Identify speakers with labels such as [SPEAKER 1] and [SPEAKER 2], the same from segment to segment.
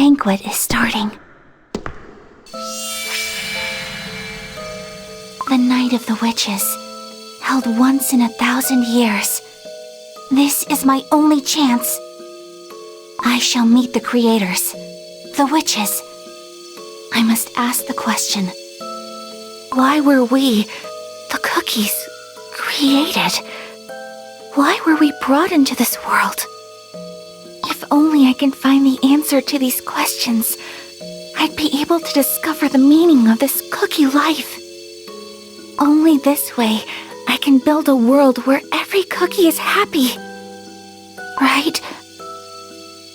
[SPEAKER 1] banquet is starting. The Night of the Witches, held once in 1,000 years. This is my only chance. I shall meet the creators, the witches. I must ask the question, why were we, the cookies, created? Why were we brought into this world? If only I can find the answer to these questions, I'd be able to discover the meaning of this cookie life. Only this way, I can build a world where every cookie is happy. Right?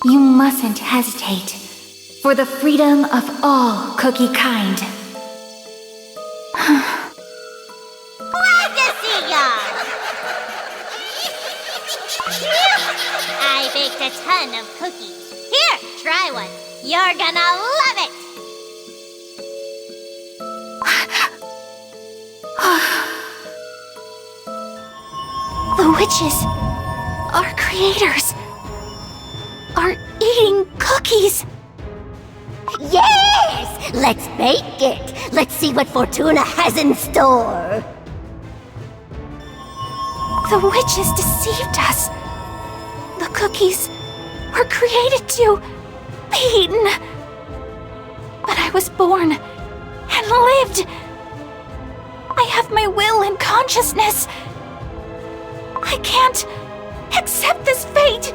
[SPEAKER 1] You mustn't hesitate. For the freedom of all cookie kind.
[SPEAKER 2] Glad to see ya! I baked a ton of cookies. Here, try one. You're gonna love it!
[SPEAKER 1] The witches, our creators, are eating cookies.
[SPEAKER 2] Yes! Let's bake it! Let's see what Fortuna has in store!
[SPEAKER 1] The witches deceived us. The cookies were created to be eaten. But I was born and lived. I have my will and consciousness. I can't accept this fate.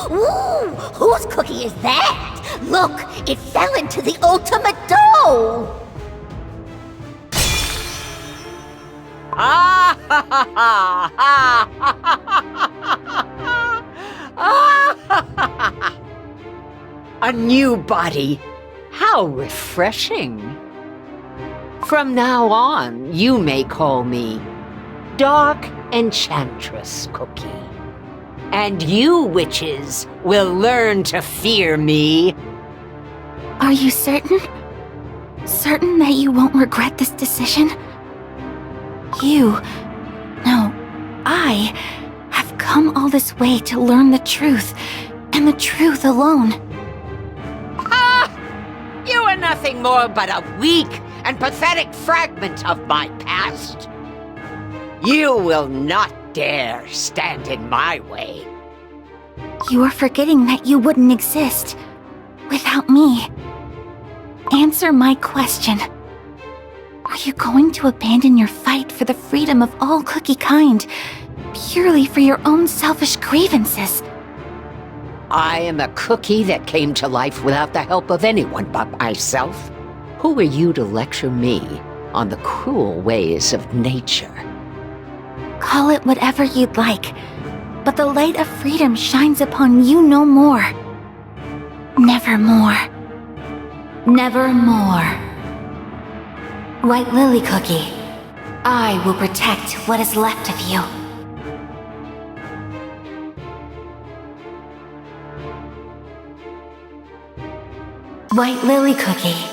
[SPEAKER 2] Ooh, whose cookie is that? Look, it fell into the ultimate dough!
[SPEAKER 3] A new body. How refreshing. From now on, you may call me Dark Enchantress Cookie. And you, witches, will learn to fear me.
[SPEAKER 1] Are you certain? Certain that you won't regret this decision? I have come all this way to learn the truth, and the truth alone.
[SPEAKER 3] You are nothing more but a weak and pathetic fragment of my past. You will not dare stand in my way.
[SPEAKER 1] You are forgetting that you wouldn't exist without me. Answer my question. Are you going to abandon your fight for the freedom of all cookie kind, purely for your own selfish grievances?
[SPEAKER 3] I am a cookie that came to life without the help of anyone but myself. Who are you to lecture me on the cruel ways of nature?
[SPEAKER 1] Call it whatever you'd like, but the light of freedom shines upon you no more. Nevermore. Nevermore. White Lily Cookie, I will protect what is left of you. White Lily Cookie.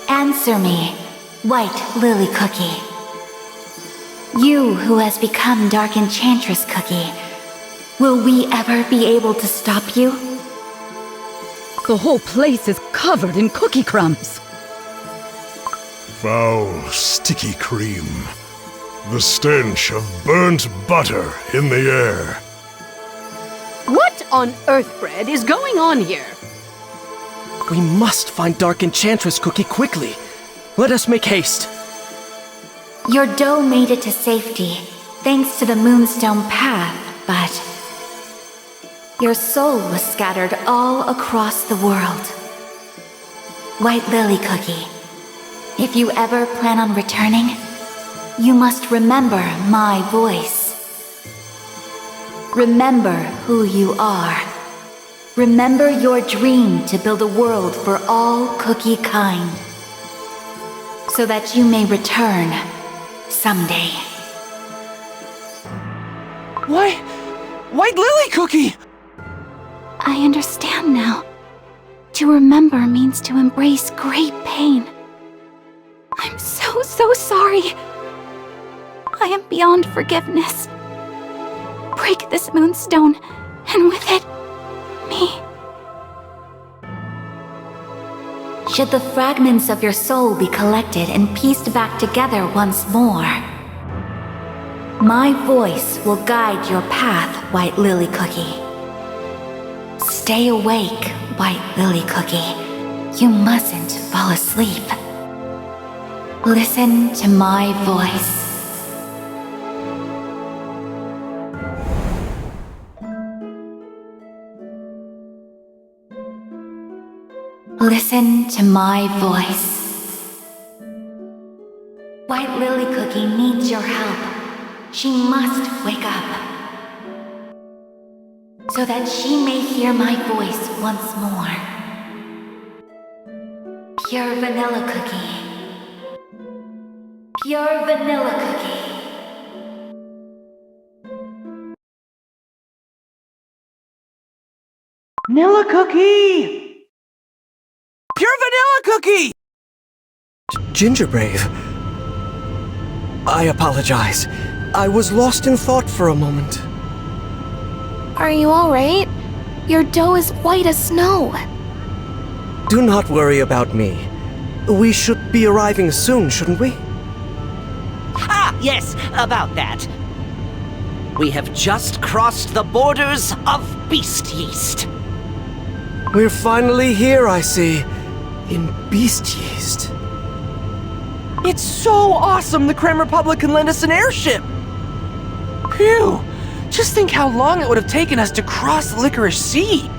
[SPEAKER 1] Answer me, White Lily Cookie. You who has become Dark Enchantress Cookie, will we ever be able to stop you?
[SPEAKER 4] The whole place is covered in cookie crumbs.
[SPEAKER 5] Foul, sticky cream. The stench of burnt butter in the air.
[SPEAKER 4] What on earth, Bread, is going on here?
[SPEAKER 6] We must find Dark Enchantress Cookie quickly. Let us make haste.
[SPEAKER 1] Your dough made it to safety, thanks to the Moonstone path, but your soul was scattered all across the world. White Lily Cookie, if you ever plan on returning, you must remember my voice. Remember who you are. Remember your dream to build a world for all cookie kind, so that you may return someday.
[SPEAKER 6] Why? White Lily Cookie!
[SPEAKER 1] I understand now. To remember means to embrace great pain. I'm so sorry. I am beyond forgiveness. Break this moonstone, and with it, me. Should the fragments of your soul be collected and pieced back together once more, my voice will guide your path, White Lily Cookie. Stay awake, White Lily Cookie. You mustn't fall asleep. Listen to my voice. Listen to my voice. White Lily Cookie needs your help. She must wake up, so that she may hear my voice once more. Pure vanilla cookie. Pure vanilla cookie.
[SPEAKER 7] Vanilla cookie! Pure vanilla cookie!
[SPEAKER 6] Gingerbrave. I apologize. I was lost in thought for a moment.
[SPEAKER 8] Are you alright? Your dough is white as snow.
[SPEAKER 6] Do not worry about me. We should be arriving soon, shouldn't we?
[SPEAKER 7] Ah, yes, about that. We have just crossed the borders of Beast Yeast.
[SPEAKER 6] We're finally here, I see. In Beast Yeast.
[SPEAKER 7] It's so awesome the Creme Republic can lend us an airship! Phew! Just think how long it would have taken us to cross the Licorice Sea!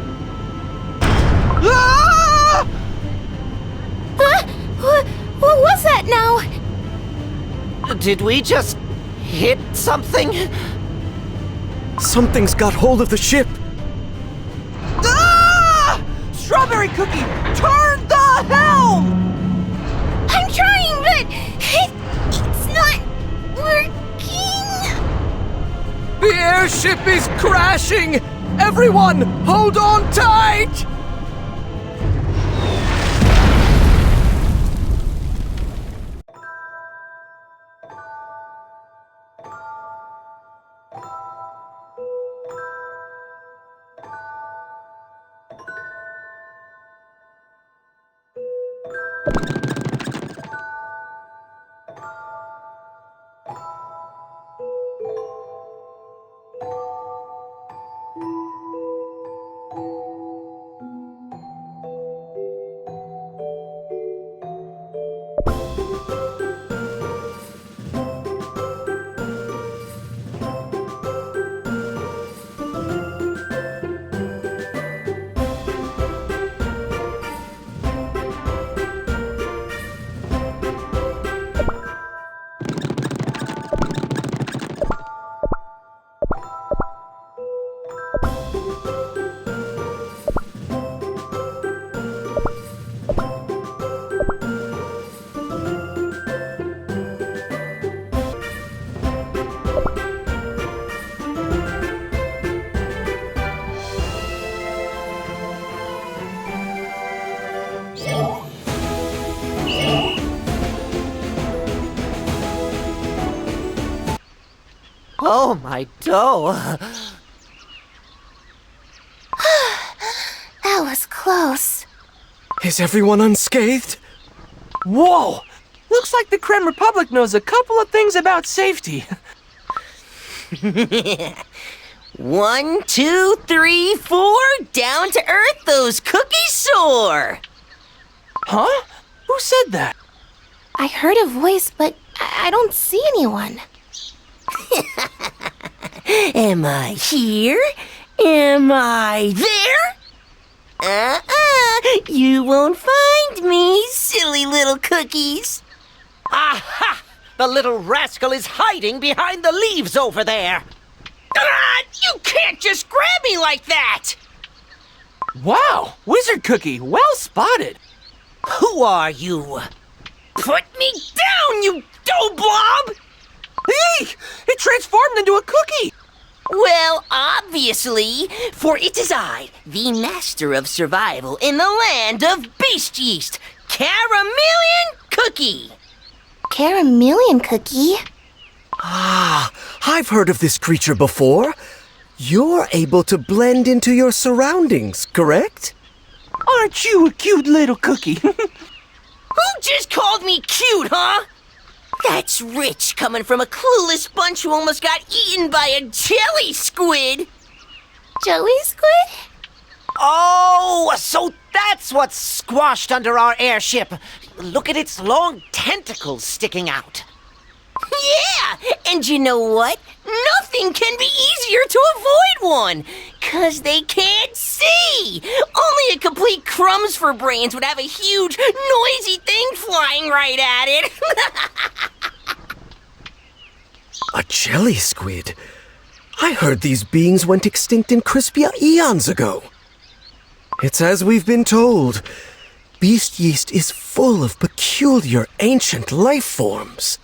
[SPEAKER 7] Ah!
[SPEAKER 8] What was that now?
[SPEAKER 7] Did we just hit something?
[SPEAKER 6] Something's got hold of the ship.
[SPEAKER 7] Ah! Strawberry Cookie, turn the helm!
[SPEAKER 8] I'm trying, but it's not working.
[SPEAKER 6] The airship is crashing! Everyone, hold on tight!
[SPEAKER 7] Oh, my dough.
[SPEAKER 8] That was close.
[SPEAKER 6] Is everyone unscathed?
[SPEAKER 7] Whoa! Looks like the Creme Republic knows a couple of things about safety.
[SPEAKER 9] 1, 2, 3, 4, down to earth those cookies soar!
[SPEAKER 7] Huh? Who said that?
[SPEAKER 8] I heard a voice, but I don't see anyone.
[SPEAKER 9] Am I here? Am I there? You won't find me, silly little cookies.
[SPEAKER 7] Aha! The little rascal is hiding behind the leaves over there.
[SPEAKER 9] You can't just grab me like that!
[SPEAKER 7] Wow! Wizard Cookie, well spotted.
[SPEAKER 9] Who are you? Put me down, you dough blob!
[SPEAKER 7] Hey! It transformed into a cookie!
[SPEAKER 9] Well, obviously, for it is I, the master of survival in the land of Beast Yeast, Caramelian Cookie!
[SPEAKER 8] Caramelian cookie?
[SPEAKER 6] Ah, I've heard of this creature before. You're able to blend into your surroundings, correct?
[SPEAKER 7] Aren't you a cute little cookie?
[SPEAKER 9] Who just called me cute, huh? That's rich coming from a clueless bunch who almost got eaten by a jelly squid.
[SPEAKER 8] Joey Squid?
[SPEAKER 10] Oh, so that's what's squashed under our airship. Look at its long tentacles sticking out.
[SPEAKER 9] Yeah, and you know what? Nothing can be easier to avoid one, 'cause they can't see. Only a complete crumbs for brains would have a huge, noisy thing flying right at it.
[SPEAKER 6] A jelly squid? I heard these beings went extinct in Crispia eons ago. It's as we've been told. Beast yeast is full of peculiar ancient life forms.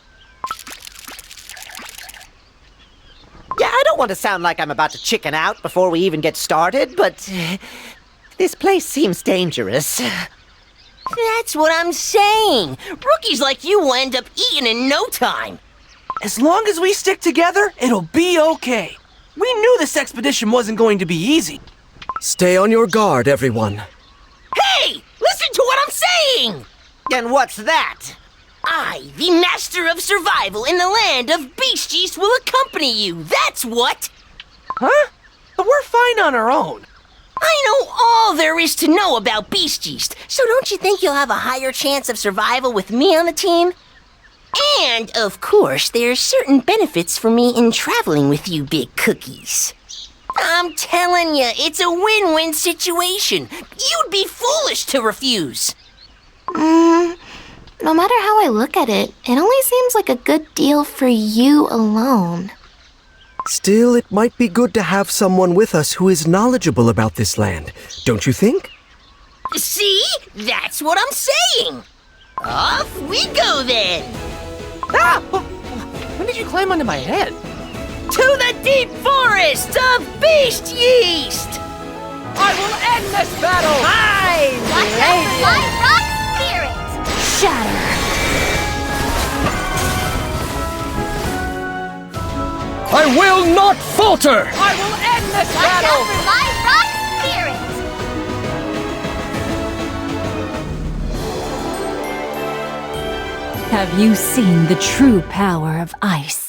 [SPEAKER 10] Yeah, I don't want to sound like I'm about to chicken out before we even get started, but this place seems dangerous.
[SPEAKER 9] That's what I'm saying. Rookies like you will end up eaten in no time.
[SPEAKER 7] As long as we stick together, it'll be okay. We knew this expedition wasn't going to be easy.
[SPEAKER 6] Stay on your guard, everyone.
[SPEAKER 9] Hey, listen to what I'm saying!
[SPEAKER 10] And what's that?
[SPEAKER 9] I, the master of survival in the land of Beast Yeast, will accompany you. That's what!
[SPEAKER 7] Huh? But we're fine on our own.
[SPEAKER 9] I know all there is to know about Beast Yeast, so don't you think you'll have a higher chance of survival with me on the team? And, of course, there's certain benefits for me in traveling with you big cookies. I'm telling you, it's a win-win situation. You'd be foolish to refuse.
[SPEAKER 8] No matter how I look at it, it only seems like a good deal for you alone.
[SPEAKER 6] Still, it might be good to have someone with us who is knowledgeable about this land, don't you think?
[SPEAKER 9] See? That's what I'm saying. Off we go then.
[SPEAKER 7] Ah! When did you climb onto my head?
[SPEAKER 9] To the deep forest of Beast Yeast!
[SPEAKER 10] I will end this battle!
[SPEAKER 2] Watch out for my rock spirit!
[SPEAKER 1] Shatter!
[SPEAKER 6] I will not falter!
[SPEAKER 10] I will end this
[SPEAKER 2] Watch out
[SPEAKER 10] battle!
[SPEAKER 2] for my rock spirit!
[SPEAKER 4] Have you seen the true power of ice?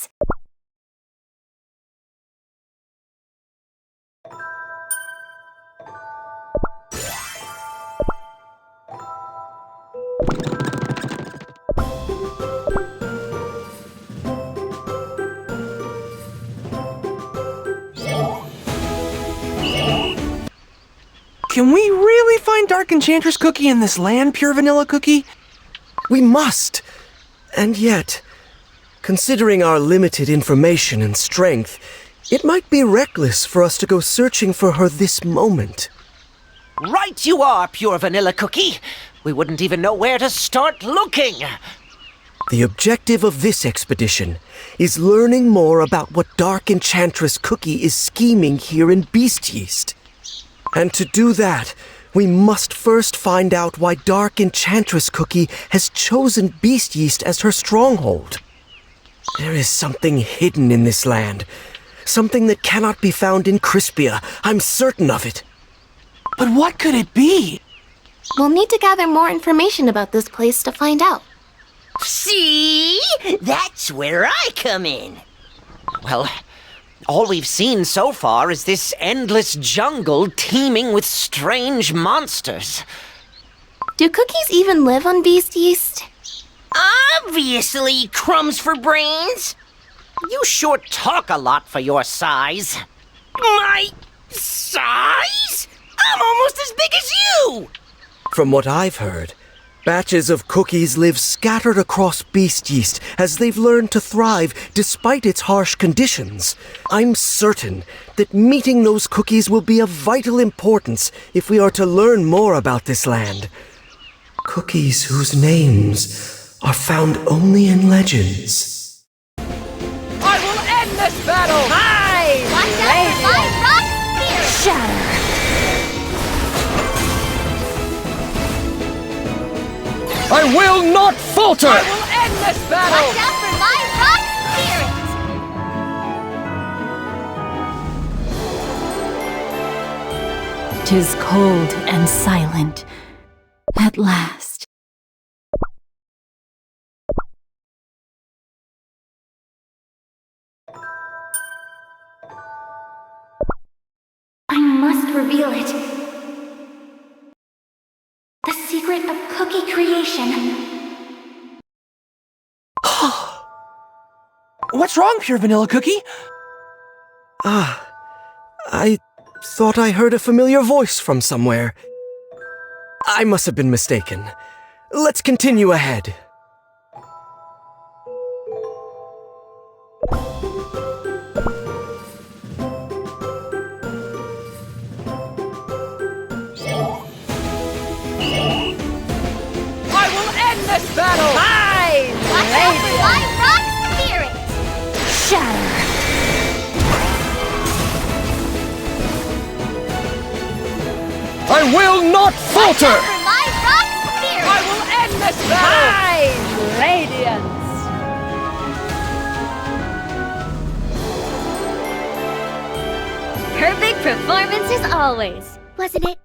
[SPEAKER 7] Can we really find Dark Enchantress Cookie in this land, Pure Vanilla Cookie?
[SPEAKER 6] We must! And yet, considering our limited information and strength, it might be reckless for us to go searching for her this moment.
[SPEAKER 10] Right you are, Pure Vanilla Cookie. We wouldn't even know where to start looking.
[SPEAKER 6] The objective of this expedition is learning more about what Dark Enchantress Cookie is scheming here in Beast Yeast. And to do that, we must first find out why Dark Enchantress Cookie has chosen Beast Yeast as her stronghold. There is something hidden in this land. Something that cannot be found in Crispia. I'm certain of it.
[SPEAKER 7] But what could it be?
[SPEAKER 8] We'll need to gather more information about this place to find out.
[SPEAKER 9] See? That's where I come in.
[SPEAKER 10] Well, all we've seen so far is this endless jungle teeming with strange monsters.
[SPEAKER 8] Do cookies even live on Beast Yeast?
[SPEAKER 9] Obviously, crumbs for brains.
[SPEAKER 10] You sure talk a lot for your size.
[SPEAKER 9] My size? I'm almost as big as you!
[SPEAKER 6] From what I've heard, batches of cookies live scattered across Beast Yeast as they've learned to thrive despite its harsh conditions. I'm certain that meeting those cookies will be of vital importance if we are to learn more about this land. Cookies whose names are found only in legends.
[SPEAKER 10] I will end this battle!
[SPEAKER 2] Watch out for my rock spirit!
[SPEAKER 1] Shatter!
[SPEAKER 6] I will not falter!
[SPEAKER 10] I will end this battle!
[SPEAKER 2] Watch out for my rock spirit!
[SPEAKER 1] 'Tis cold and silent. At last. I must reveal it. The secret of cookie creation.
[SPEAKER 7] What's wrong, Pure Vanilla Cookie?
[SPEAKER 6] I thought I heard a familiar voice from somewhere. I must have been mistaken. Let's continue ahead.
[SPEAKER 7] I will end this battle!
[SPEAKER 2] Watch out for my rock spirit!
[SPEAKER 1] Shatter!
[SPEAKER 6] I will not falter!
[SPEAKER 2] Watch out for my rock spirit!
[SPEAKER 7] I will end this battle!
[SPEAKER 4] Radiance!
[SPEAKER 8] Perfect performance as always, wasn't it?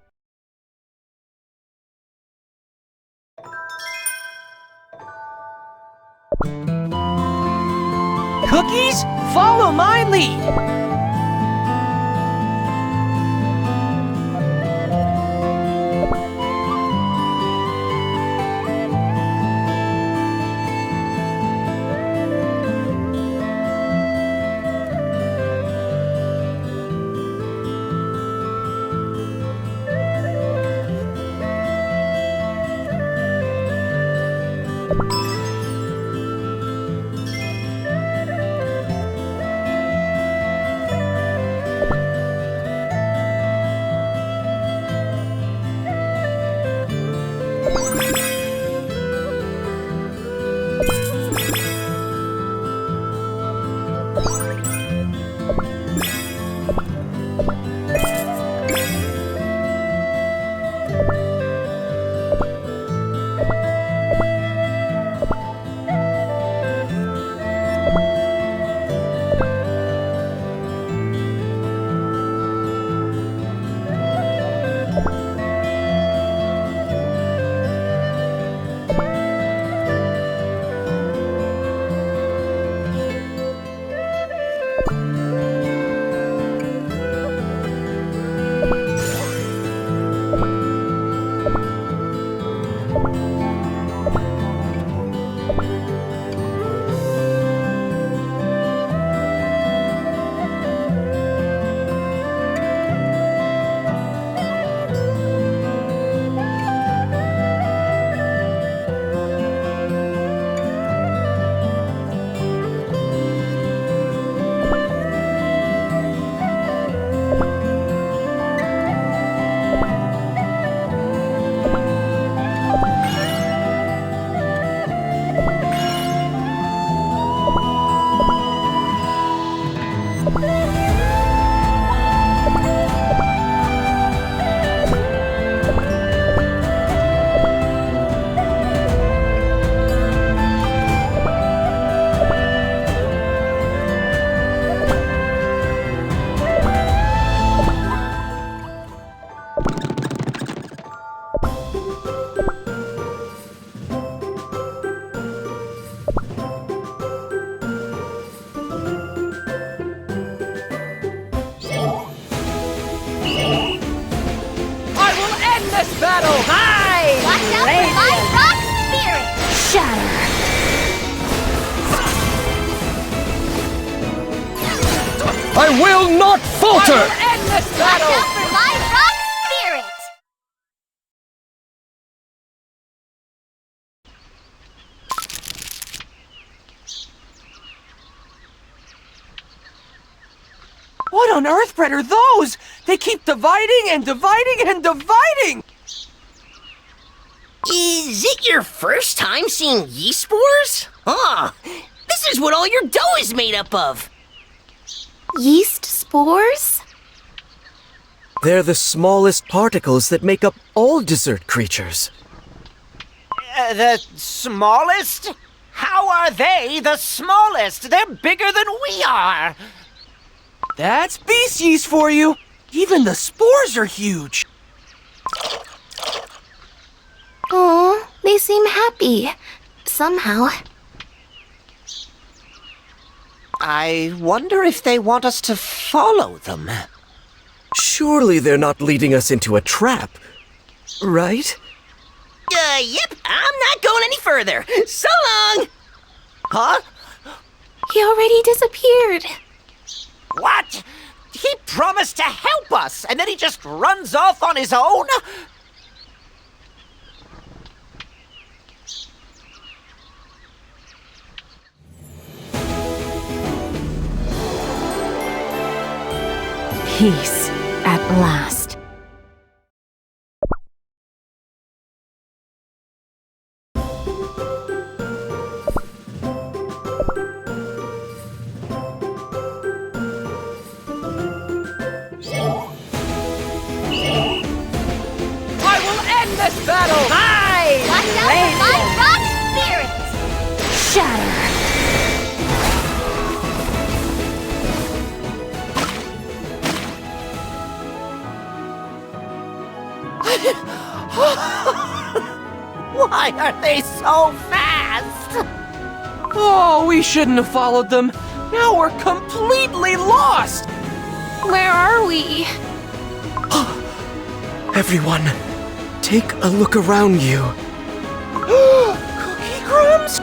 [SPEAKER 7] Cookies, follow my lead! battle! Hi!
[SPEAKER 2] Watch out for my rock spirit!
[SPEAKER 1] Shatter!
[SPEAKER 6] I will not falter!
[SPEAKER 7] I will end this
[SPEAKER 2] Watch
[SPEAKER 7] battle!
[SPEAKER 2] out for my rock spirit!
[SPEAKER 7] What on earth, Brett, are those? They keep dividing and dividing and dividing!
[SPEAKER 9] Is it your first time seeing yeast spores? Ah, this is what all your dough is made up of.
[SPEAKER 8] Yeast spores?
[SPEAKER 6] They're the smallest particles that make up all dessert creatures.
[SPEAKER 10] The smallest? How are they the smallest? They're bigger than we are.
[SPEAKER 7] That's beast yeast for you! Even the spores are huge!
[SPEAKER 8] seem happy. Somehow.
[SPEAKER 10] I wonder if they want us to follow them.
[SPEAKER 6] Surely they're not leading us into a trap, right?
[SPEAKER 9] Yep, I'm not going any further. So long!
[SPEAKER 10] Huh?
[SPEAKER 8] He already disappeared.
[SPEAKER 10] What? He promised to help us, and then he just runs off on his own?
[SPEAKER 1] Peace at last.
[SPEAKER 7] I will end this battle!
[SPEAKER 2] Watch out for my rock spirit!
[SPEAKER 1] Shatter!
[SPEAKER 10] Why are they so fast?
[SPEAKER 7] Oh, we shouldn't have followed them. Now we're completely lost!
[SPEAKER 8] Where are we?
[SPEAKER 6] Everyone, take a look around you.
[SPEAKER 7] Cookie crumbs?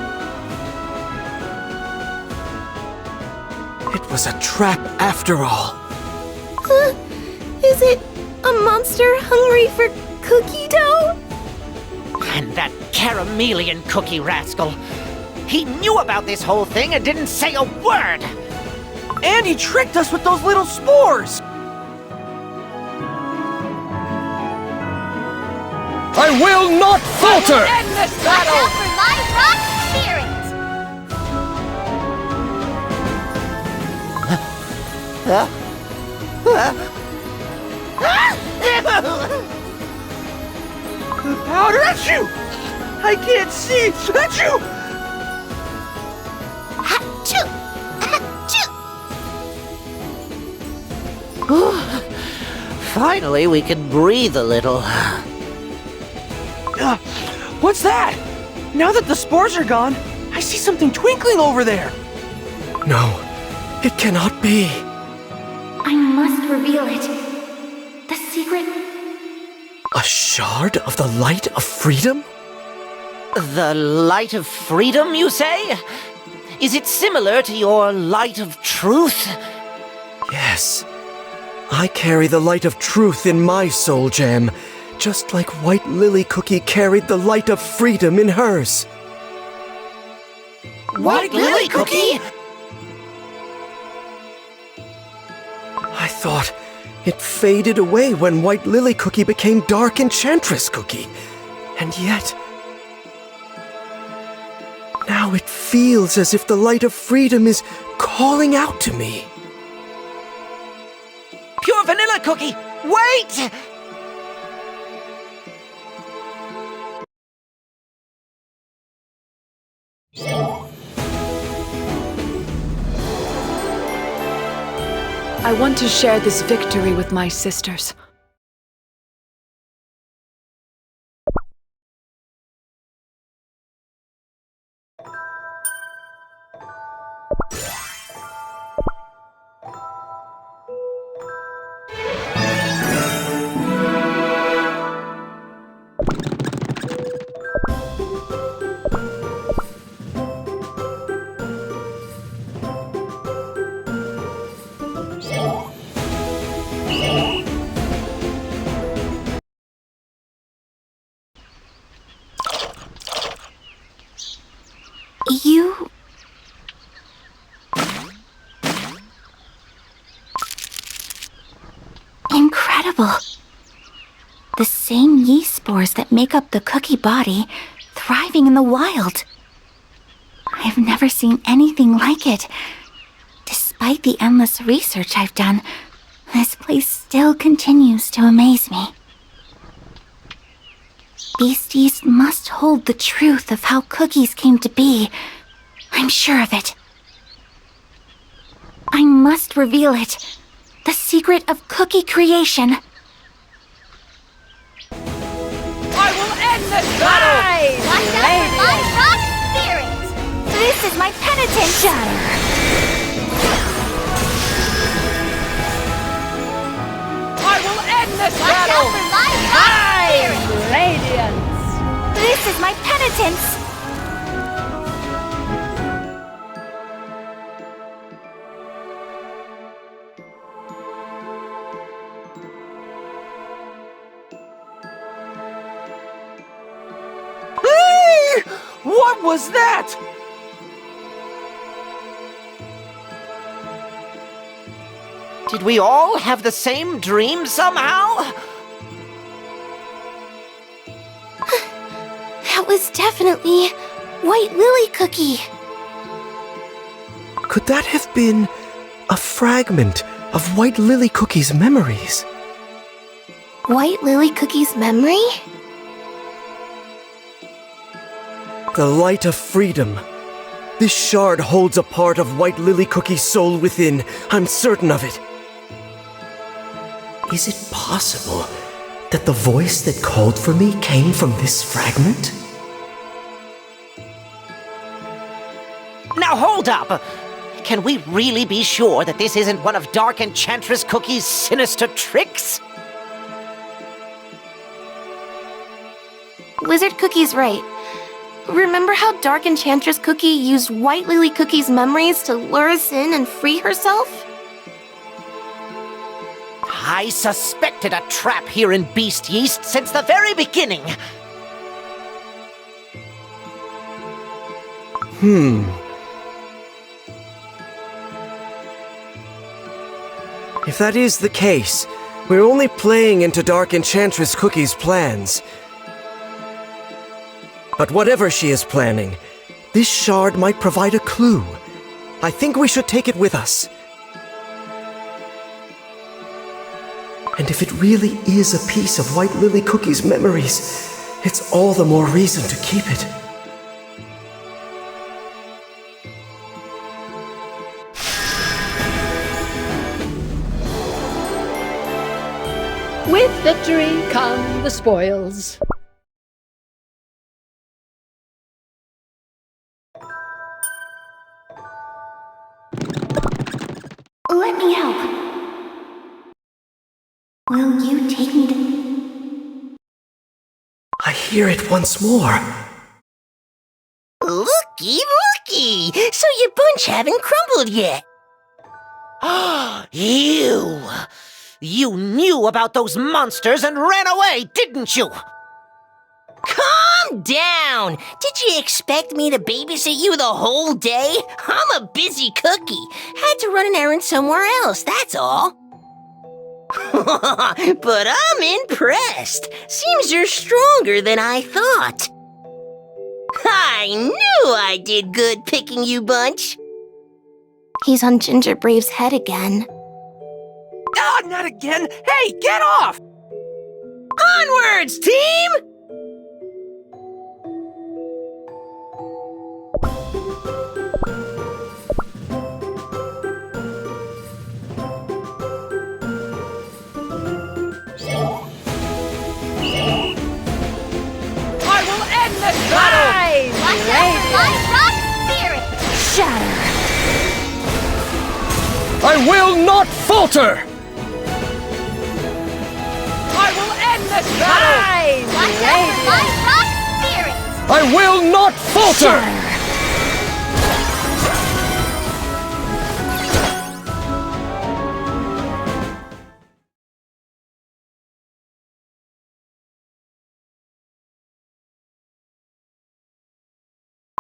[SPEAKER 6] It was a trap after all.
[SPEAKER 8] Is it a monster hungry for cookie dough?
[SPEAKER 10] And that Caramelian cookie rascal. He knew about this whole thing and didn't say a word.
[SPEAKER 7] And he tricked us with those little spores!
[SPEAKER 5] I will not falter!
[SPEAKER 7] End this
[SPEAKER 2] Watch
[SPEAKER 7] battle!
[SPEAKER 2] out for my rock spirit!
[SPEAKER 7] Powder at you! I can't see! At you!
[SPEAKER 2] Achoo! Achoo!
[SPEAKER 10] Finally, we can breathe a little.
[SPEAKER 7] What's that? Now that the spores are gone, I see something twinkling over there.
[SPEAKER 6] No, it cannot be.
[SPEAKER 1] I must reveal it. The secret.
[SPEAKER 6] A shard of the light of freedom?
[SPEAKER 10] The light of freedom, you say? Is it similar to your light of truth?
[SPEAKER 6] Yes. I carry the light of truth in my soul gem, just like White Lily Cookie carried the light of freedom in hers.
[SPEAKER 10] White Lily Cookie?
[SPEAKER 6] I thought it faded away when White Lily Cookie became Dark Enchantress Cookie. And yet, now it feels as if the light of freedom is calling out to me.
[SPEAKER 10] Pure Vanilla Cookie! Wait!
[SPEAKER 4] I want to share this victory with my sisters.
[SPEAKER 1] You... Incredible. The same yeast spores that make up the cookie body, thriving in the wild. I've never seen anything like it. Despite the endless research I've done, this place still continues to amaze me. Beasties must hold the truth of how cookies came to be. I'm sure of it. I must reveal it. The secret of cookie creation.
[SPEAKER 7] I will end this battle!
[SPEAKER 2] Watch out for my rock spirit!
[SPEAKER 1] This is my penitent!
[SPEAKER 4] Shatter!
[SPEAKER 7] I will end this
[SPEAKER 2] Watch
[SPEAKER 7] battle!
[SPEAKER 2] out for my rock spirit!
[SPEAKER 4] Radiance!
[SPEAKER 1] This is my penitence!
[SPEAKER 7] Hey! What was that?
[SPEAKER 10] Did we all have the same dream somehow?
[SPEAKER 8] That was definitely White Lily Cookie.
[SPEAKER 6] Could that have been a fragment of White Lily Cookie's memories?
[SPEAKER 8] White Lily Cookie's memory?
[SPEAKER 6] The light of freedom. This shard holds a part of White Lily Cookie's soul within. I'm certain of it. Is it possible that the voice that called for me came from this fragment?
[SPEAKER 10] Now hold up! Can we really be sure that this isn't one of Dark Enchantress Cookie's sinister tricks?
[SPEAKER 8] Wizard Cookie's right. Remember how Dark Enchantress Cookie used White Lily Cookie's memories to lure us in and free herself?
[SPEAKER 10] I suspected a trap here in Beast Yeast since the very beginning.
[SPEAKER 6] If that is the case, we're only playing into Dark Enchantress Cookie's plans. But whatever she is planning, this shard might provide a clue. I think we should take it with us. And if it really is a piece of White Lily Cookie's memories, it's all the more reason to keep it.
[SPEAKER 4] With victory come the spoils.
[SPEAKER 1] Let me help. Will you take me to...
[SPEAKER 6] I hear it once more.
[SPEAKER 9] Looky, looky! So your bunch haven't crumbled yet.
[SPEAKER 10] You knew about those monsters and ran away, didn't you?
[SPEAKER 9] Calm down! Did you expect me to babysit you the whole day? I'm a busy cookie. Had to run an errand somewhere else, that's all. But I'm impressed. Seems you're stronger than I thought. I knew I did good picking you, Bunch.
[SPEAKER 8] He's on Ginger Brave's head again.
[SPEAKER 7] Ah, not again! Hey, get off!
[SPEAKER 9] Onwards, team!
[SPEAKER 7] I will end this battle!
[SPEAKER 2] Watch out for my rock spirit!
[SPEAKER 1] Shatter!
[SPEAKER 5] I will not falter!
[SPEAKER 7] I will end this battle!
[SPEAKER 2] Watch out for my rock spirit!
[SPEAKER 5] I will not falter!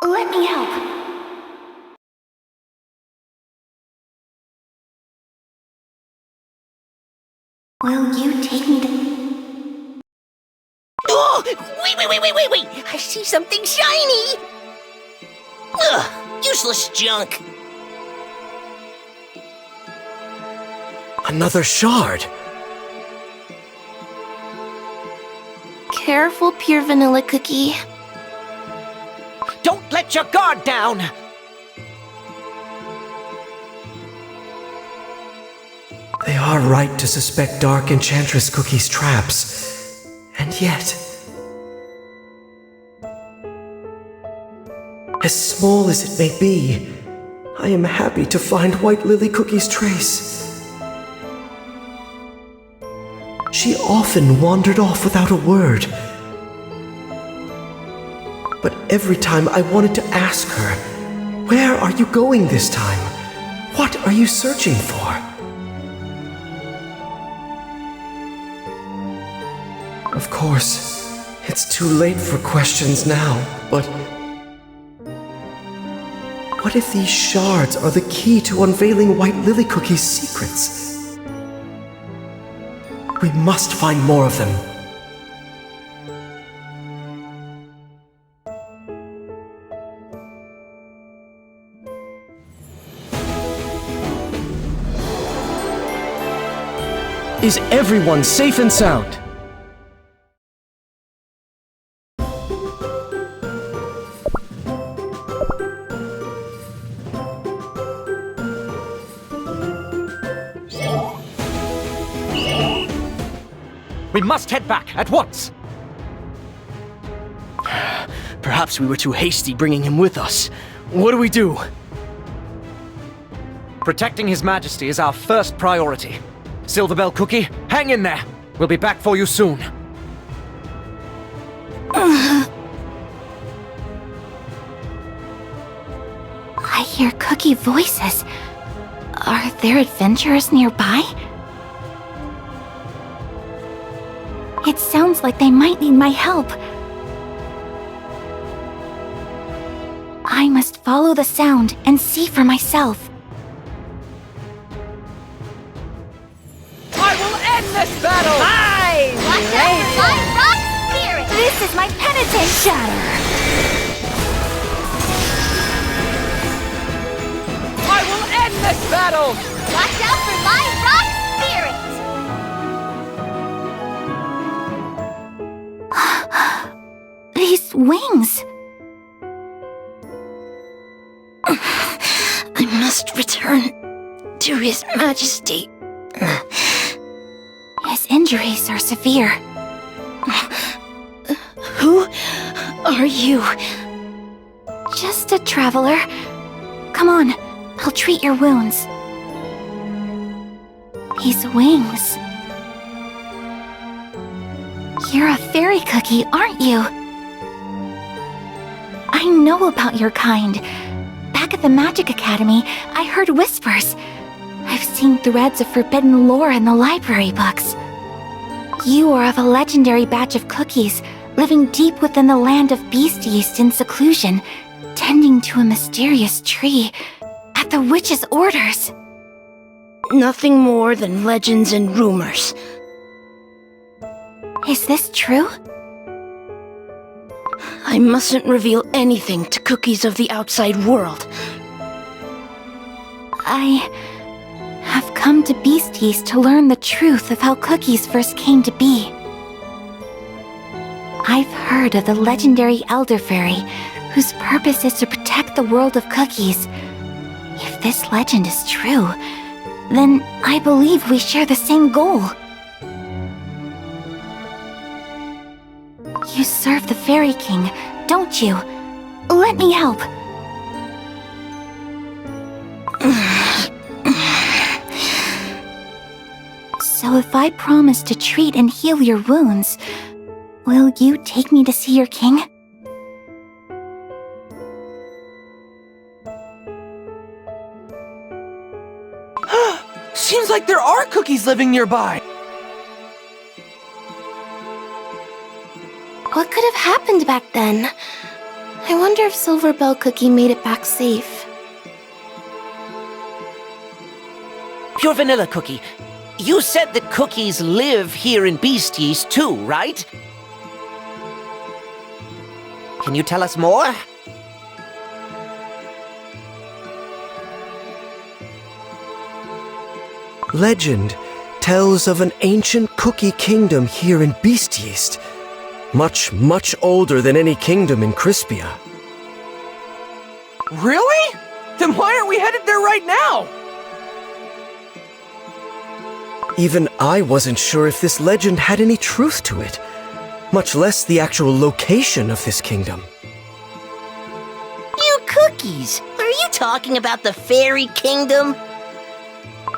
[SPEAKER 1] Let me help. Will you take me to...
[SPEAKER 9] Oh, wait! I see something shiny! Ugh, useless junk.
[SPEAKER 6] Another shard.
[SPEAKER 8] Careful, Pure Vanilla Cookie.
[SPEAKER 10] Don't let your guard down!
[SPEAKER 6] They are right to suspect Dark Enchantress Cookie's traps. And yet... As small as it may be, I am happy to find White Lily Cookie's trace. She often wandered off without a word. But every time I wanted to ask her, "Where are you going this time? What are you searching for?" Of course, it's too late for questions now, but what if these shards are the key to unveiling White Lily Cookie's secrets? We must find more of them.
[SPEAKER 11] Is everyone safe and sound?
[SPEAKER 7] We must head back at once!
[SPEAKER 11] Perhaps we were too hasty bringing him with us. What do we do?
[SPEAKER 7] Protecting His Majesty is our first priority. Silverbell Cookie, hang in there! We'll be back for you soon.
[SPEAKER 1] I hear cookie voices. Are there adventurers nearby? It sounds like they might need my help. I must follow the sound and see for myself.
[SPEAKER 7] I will end this battle!
[SPEAKER 2] Watch out for my rock spirit!
[SPEAKER 1] This is my penitent shatter!
[SPEAKER 7] I will end this battle!
[SPEAKER 2] Watch out for my rock spirit!
[SPEAKER 1] These wings!
[SPEAKER 8] I must return to His Majesty.
[SPEAKER 1] His injuries are severe.
[SPEAKER 8] Who are you?
[SPEAKER 1] Just a traveler. Come on, I'll treat your wounds. These wings. You're a fairy cookie, aren't you? I know about your kind. Back at the Magic Academy, I heard whispers. I've seen threads of forbidden lore in the library books. You are of a legendary batch of cookies, living deep within the land of Beast Yeast in seclusion, tending to a mysterious tree, at the witch's orders.
[SPEAKER 8] Nothing more than legends and rumors.
[SPEAKER 1] Is this true?
[SPEAKER 8] I mustn't reveal anything to cookies of the outside world.
[SPEAKER 1] I have come to Beast Yeast to learn the truth of how cookies first came to be. I've heard of the legendary Elder Fairy, whose purpose is to protect the world of cookies. If this legend is true, then I believe we share the same goal. You serve the Fairy King, don't you? Let me help. So if I promise to treat and heal your wounds, will you take me to see your king?
[SPEAKER 7] Seems like there are cookies living nearby!
[SPEAKER 8] What could have happened back then? I wonder if Silverbell Cookie made it back safe.
[SPEAKER 10] Pure Vanilla Cookie, you said that cookies live here in Beast Yeast too, right? Can you tell us more?
[SPEAKER 6] Legend tells of an ancient cookie kingdom here in Beast Yeast. Much, much older than any kingdom in Crispia.
[SPEAKER 7] Really? Then why aren't we headed there right now?
[SPEAKER 6] Even I wasn't sure if this legend had any truth to it, much less the actual location of this kingdom.
[SPEAKER 9] You cookies. Are you talking about the Fairy Kingdom?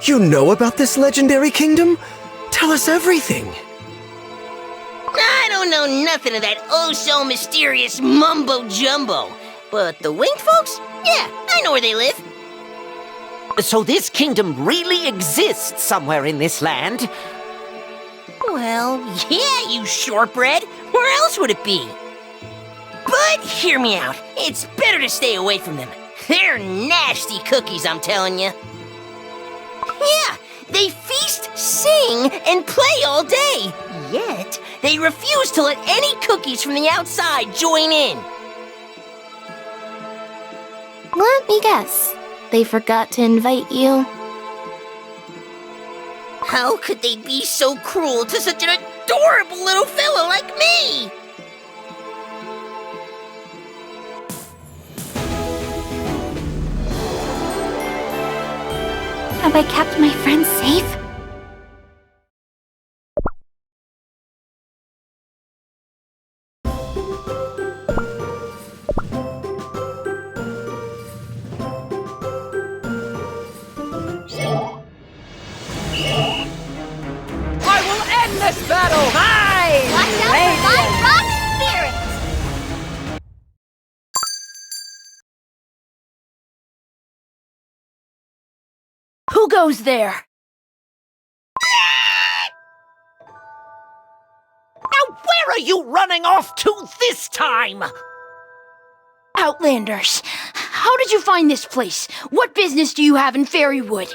[SPEAKER 6] You know about this legendary kingdom? Tell us everything.
[SPEAKER 9] I don't know nothing of that oh-so-mysterious mumbo-jumbo. But the winged folks? Yeah, I know where they live.
[SPEAKER 10] So this kingdom really exists somewhere in this land?
[SPEAKER 9] Well, yeah, you shortbread. Where else would it be? But hear me out. It's better to stay away from them. They're nasty cookies, I'm telling you. Yeah, they feast, sing, and play all day. Yet, they refuse to let any cookies from the outside join in.
[SPEAKER 8] Let me guess. They forgot to invite you.
[SPEAKER 9] How could they be so cruel to such an adorable little fellow like me?
[SPEAKER 1] Have I kept my friends safe?
[SPEAKER 7] I will end this battle!
[SPEAKER 2] Watch out for my rock spirit!
[SPEAKER 4] Who goes there?
[SPEAKER 10] Now where are you running off to this time?
[SPEAKER 4] Outlanders! How did you find this place? What business do you have in Fairywood?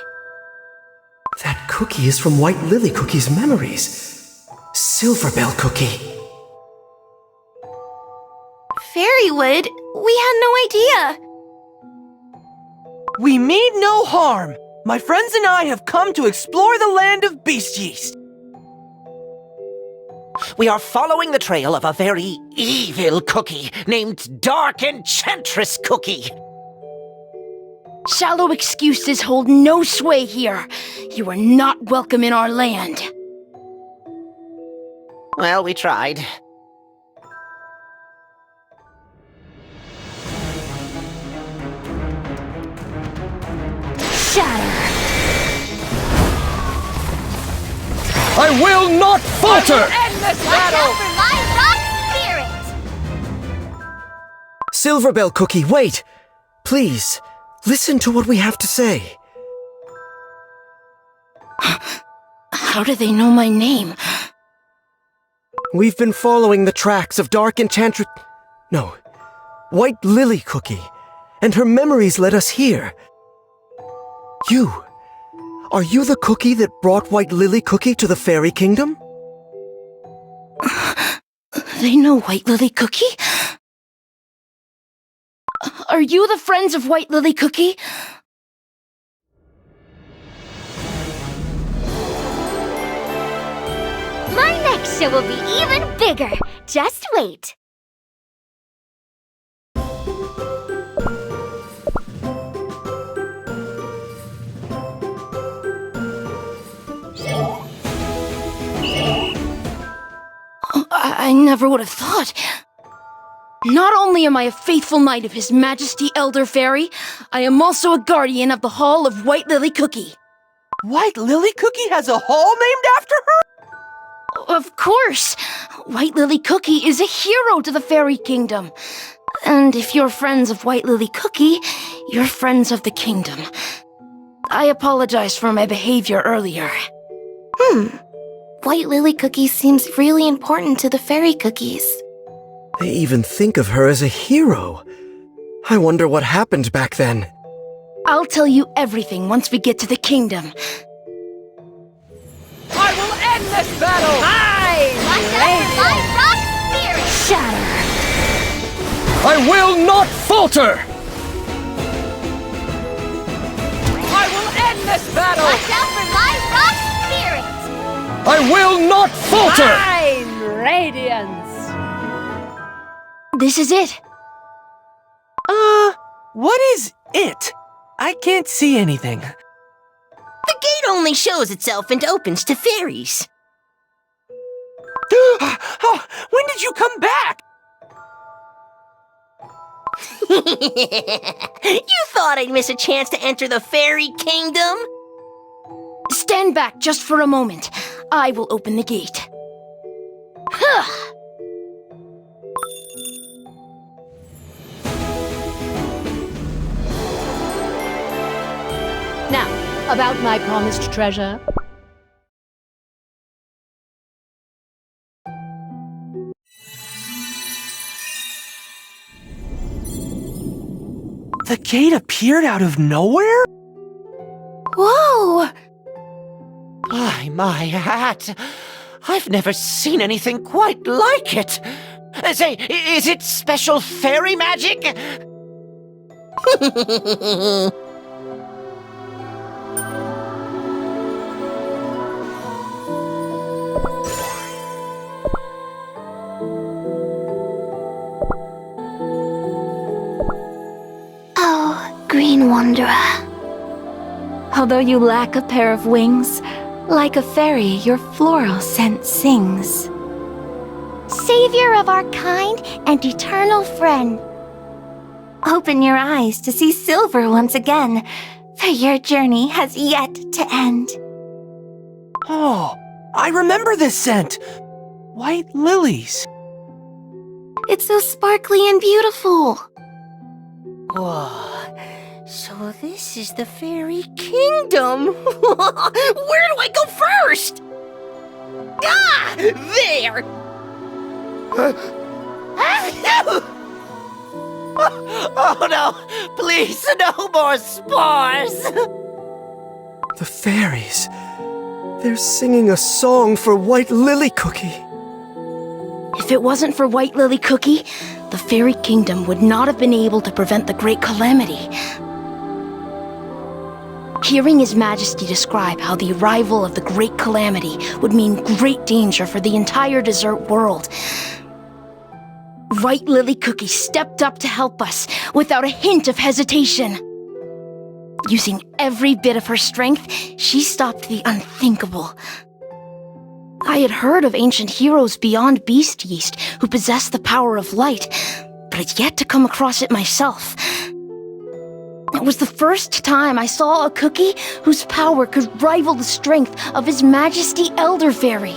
[SPEAKER 6] That cookie is from White Lily Cookie's memories. Silverbell Cookie.
[SPEAKER 8] Fairywood? We had no idea.
[SPEAKER 7] We mean no harm. My friends and I have come to explore the land of Beast Yeast.
[SPEAKER 10] We are following the trail of a very evil cookie named Dark Enchantress Cookie.
[SPEAKER 4] Shallow excuses hold no sway here. You are not welcome in our land.
[SPEAKER 10] Well, we tried.
[SPEAKER 1] Shatter!
[SPEAKER 11] I will not falter!
[SPEAKER 7] End this
[SPEAKER 2] Watch
[SPEAKER 7] battle!
[SPEAKER 2] out for my rock spirit!
[SPEAKER 6] Silverbell Cookie, wait! Please, listen to what we have to say.
[SPEAKER 4] How do they know my name?
[SPEAKER 6] We've been following the tracks of Dark Enchantress... No, White Lily Cookie, and her memories led us here. Are you the cookie that brought White Lily Cookie to the Fairy Kingdom?
[SPEAKER 4] They know White Lily Cookie? Are you the friends of White Lily Cookie?
[SPEAKER 2] My next show will be even bigger. Just wait.
[SPEAKER 4] I never would have thought. Not only am I a faithful knight of His Majesty Elder Fairy, I am also a guardian of the Hall of White Lily Cookie.
[SPEAKER 7] White Lily Cookie has a hall named after her?
[SPEAKER 4] Of course! White Lily Cookie is a hero to the Fairy Kingdom. And if you're friends of White Lily Cookie, you're friends of the kingdom. I apologize for my behavior earlier.
[SPEAKER 8] White Lily Cookie seems really important to the fairy cookies.
[SPEAKER 6] They even think of her as a hero. I wonder what happened back then.
[SPEAKER 4] I'll tell you everything once we get to the kingdom.
[SPEAKER 7] I will end this battle!
[SPEAKER 2] Watch out for my rock spirit!
[SPEAKER 1] Shatter!
[SPEAKER 11] I will not falter!
[SPEAKER 7] I will end this battle!
[SPEAKER 2] Watch out for my rock spirit!
[SPEAKER 11] I will not falter!
[SPEAKER 4] This is it.
[SPEAKER 7] What is it? I can't see anything.
[SPEAKER 9] The gate only shows itself and opens to fairies.
[SPEAKER 7] Oh, when did you come back?
[SPEAKER 9] You thought I'd miss a chance to enter the fairy kingdom?
[SPEAKER 4] Stand back just for a moment. I will open the gate. Huh.
[SPEAKER 3] Now, about my promised treasure.
[SPEAKER 7] The gate appeared out of nowhere?
[SPEAKER 8] Whoa!
[SPEAKER 10] My hat! I've never seen anything quite like it! Say, is it special fairy magic?
[SPEAKER 1] Oh, Green Wanderer. Although you lack a pair of wings, like a fairy, your floral scent sings.
[SPEAKER 2] Savior of our kind and eternal friend.
[SPEAKER 1] Open your eyes to see silver once again, for your journey has yet to end.
[SPEAKER 7] Oh, I remember this scent. White lilies.
[SPEAKER 8] It's so sparkly and beautiful.
[SPEAKER 9] Whoa. So this is the fairy kingdom. Where do I go first? Ah! There!
[SPEAKER 10] Oh no! Please, no more spores!
[SPEAKER 6] The fairies. They're singing a song for White Lily Cookie.
[SPEAKER 4] If it wasn't for White Lily Cookie, the Fairy Kingdom would not have been able to prevent the Great Calamity. Hearing His Majesty describe how the arrival of the Great Calamity would mean great danger for the entire desert world, White Lily Cookie stepped up to help us without a hint of hesitation. Using every bit of her strength, she stopped the unthinkable. I had heard of ancient heroes beyond Beast Yeast who possessed the power of light, but had yet to come across it myself. It was the first time I saw a cookie whose power could rival the strength of His Majesty Elder Fairy.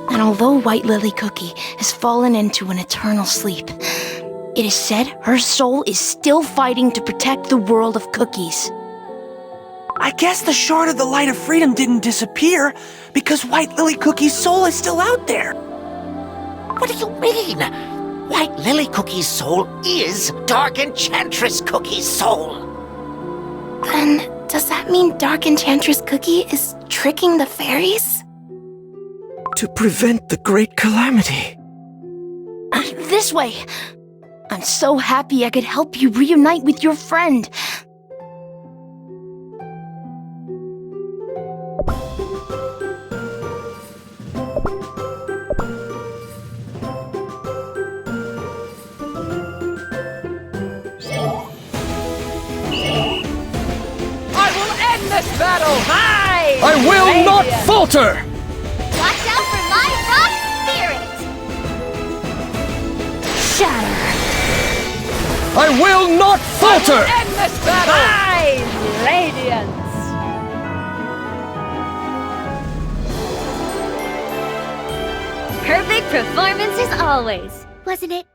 [SPEAKER 4] And although White Lily Cookie has fallen into an eternal sleep, it is said her soul is still fighting to protect the world of cookies.
[SPEAKER 7] I guess the Shard of the Light of Freedom didn't disappear because White Lily Cookie's soul is still out there.
[SPEAKER 10] What do you mean? White Lily Cookie's soul is Dark Enchantress Cookie's soul.
[SPEAKER 8] Then, does that mean Dark Enchantress Cookie is tricking the fairies?
[SPEAKER 6] To prevent the Great Calamity.
[SPEAKER 4] This way! I'm so happy I could help you reunite with your friend.
[SPEAKER 12] Battle high! I will not falter!
[SPEAKER 2] Watch out for my rock spirit!
[SPEAKER 1] Shatter!
[SPEAKER 12] I will not falter!
[SPEAKER 13] I will end this battle! High radiance!
[SPEAKER 2] Perfect performance as always, wasn't it?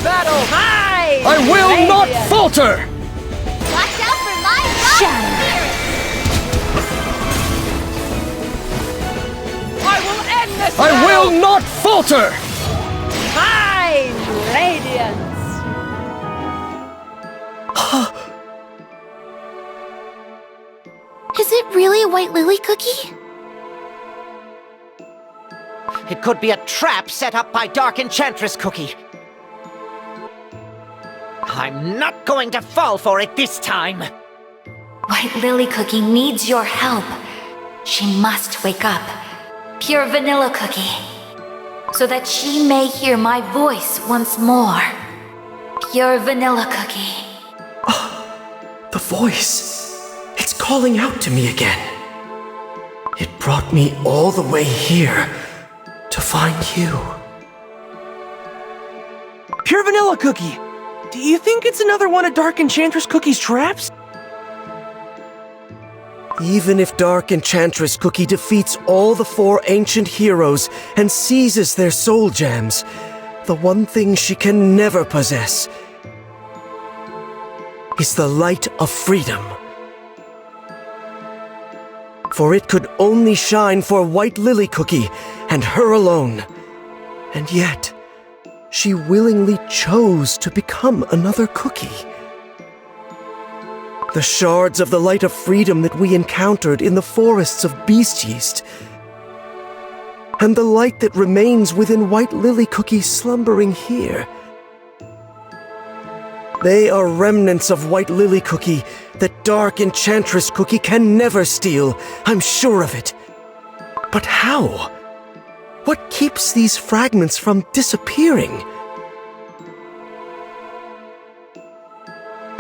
[SPEAKER 13] Battle high!
[SPEAKER 12] I will not falter!
[SPEAKER 2] Watch out for my rock spirit!
[SPEAKER 13] I will end this
[SPEAKER 12] I will not falter!
[SPEAKER 13] High radiance!
[SPEAKER 8] Is it really a White Lily Cookie?
[SPEAKER 10] It could be a trap set up by Dark Enchantress Cookie. I'm not going to fall for it this time!
[SPEAKER 1] White Lily Cookie needs your help. She must wake up. Pure Vanilla Cookie. so that she may hear my voice once more. Pure vanilla cookie.
[SPEAKER 6] The voice. It's calling out to me again. It brought me all the way here to find you.
[SPEAKER 7] Pure vanilla cookie! Do you think it's another one of Dark Enchantress Cookie's traps?
[SPEAKER 6] Even if Dark Enchantress Cookie defeats all the 4 ancient heroes and seizes their soul gems, the one thing she can never possess is the light of freedom. For it could only shine for White Lily Cookie and her alone. And yet, she willingly chose to become another cookie. The shards of the light of freedom that we encountered in the forests of Beast Yeast, and the light that remains within White Lily Cookie slumbering here. They are remnants of White Lily Cookie that Dark Enchantress Cookie can never steal, I'm sure of it. But how? What keeps these fragments from disappearing?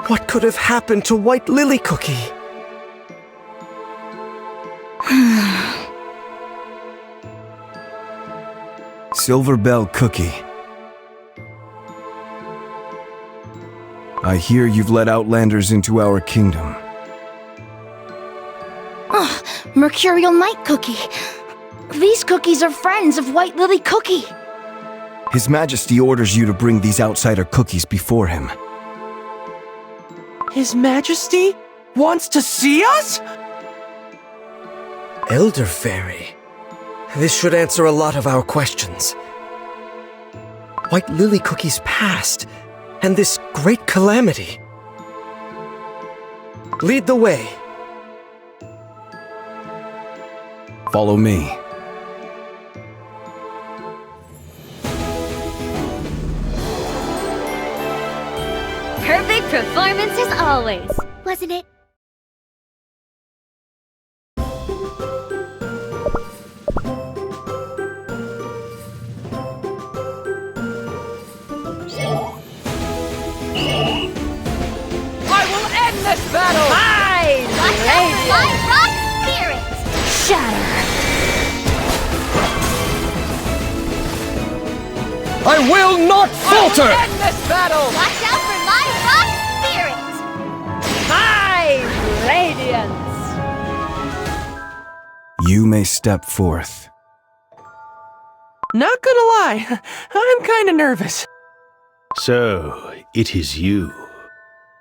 [SPEAKER 6] What could have happened to White Lily Cookie?
[SPEAKER 14] Silver Bell Cookie. I hear you've let outlanders into our kingdom.
[SPEAKER 4] Mercurial Night Cookie. These cookies are friends of White Lily Cookie.
[SPEAKER 14] His Majesty orders you to bring these outsider cookies before him.
[SPEAKER 7] His Majesty wants to see us?
[SPEAKER 6] Elder Fairy. This should answer a lot of our questions. White Lily Cookie's past, and this great calamity. Lead the way.
[SPEAKER 14] Follow me.
[SPEAKER 13] Perfect performance as always,
[SPEAKER 2] Wasn't it?
[SPEAKER 7] I will end this battle!
[SPEAKER 13] my
[SPEAKER 2] Watch out for my rock spirit!
[SPEAKER 1] Shatter!
[SPEAKER 12] I will not falter!
[SPEAKER 7] End this battle!
[SPEAKER 2] Watch out for my rock spirit!
[SPEAKER 13] my radiance.
[SPEAKER 14] You may step forth.
[SPEAKER 7] Not gonna lie, I'm kinda nervous.
[SPEAKER 15] So, it is you.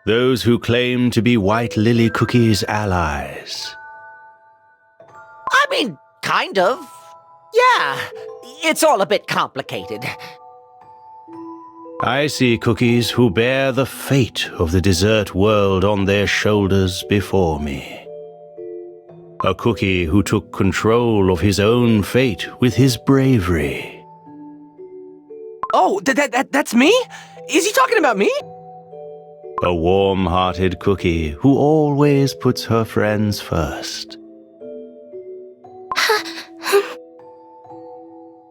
[SPEAKER 15] Those who claim to be White Lily Cookie's allies.
[SPEAKER 10] I mean, kind of. Yeah, it's all a bit complicated.
[SPEAKER 15] I see cookies who bear the fate of the desert world on their shoulders before me. A cookie who took control of his own fate with his bravery.
[SPEAKER 7] Oh, that's me? Is he talking about me?
[SPEAKER 15] A warm-hearted cookie who always puts her friends first.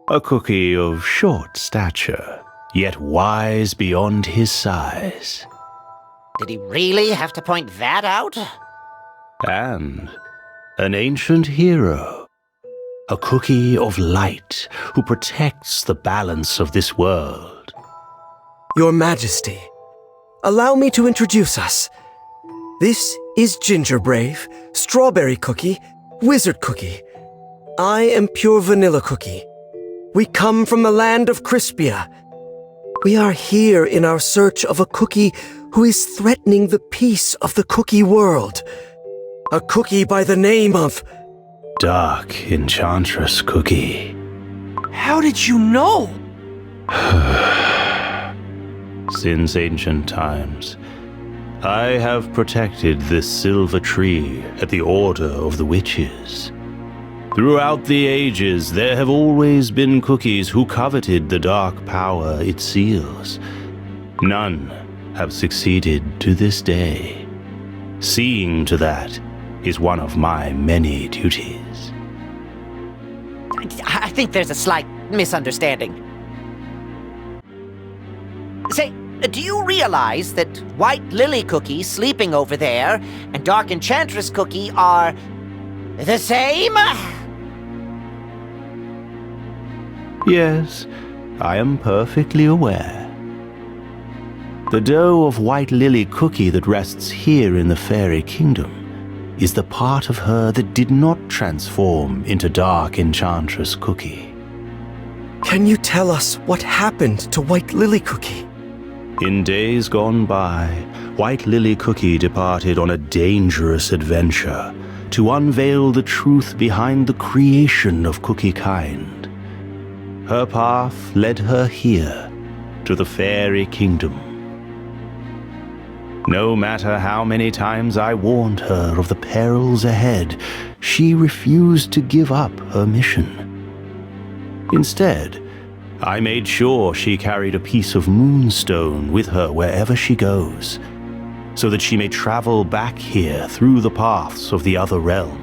[SPEAKER 15] A cookie of short stature, yet wise beyond his size.
[SPEAKER 10] Did he really have to point that out?
[SPEAKER 15] And an ancient hero. A cookie of light who protects the balance of this world.
[SPEAKER 6] Your Majesty, allow me to introduce us. This is Ginger Brave, Strawberry Cookie, Wizard Cookie. I am Pure Vanilla Cookie. We come from the land of Crispia. We are here in our search of a cookie who is threatening the peace of the cookie world. A cookie by the name of...
[SPEAKER 15] Dark Enchantress Cookie.
[SPEAKER 7] How did you know?
[SPEAKER 15] Since ancient times, I have protected this silver tree at the order of the witches. Throughout the ages, there have always been cookies who coveted the dark power it seals. None have succeeded to this day. Seeing to that is one of my many duties.
[SPEAKER 10] I think there's a slight misunderstanding. Say, do you realize that White Lily Cookie sleeping over there and Dark Enchantress Cookie are the same?
[SPEAKER 15] Yes, I am perfectly aware. The dough of White Lily Cookie that rests here in the Fairy Kingdom is the part of her that did not transform into Dark Enchantress Cookie.
[SPEAKER 6] Can you tell us what happened to White Lily Cookie?
[SPEAKER 15] In days gone by, White Lily Cookie departed on a dangerous adventure to unveil the truth behind the creation of Cookie Kind. Her path led her here, to the Fairy Kingdom. No matter how many times I warned her of the perils ahead, she refused to give up her mission. Instead, I made sure she carried a piece of moonstone with her wherever she goes, so that she may travel back here through the paths of the other realm.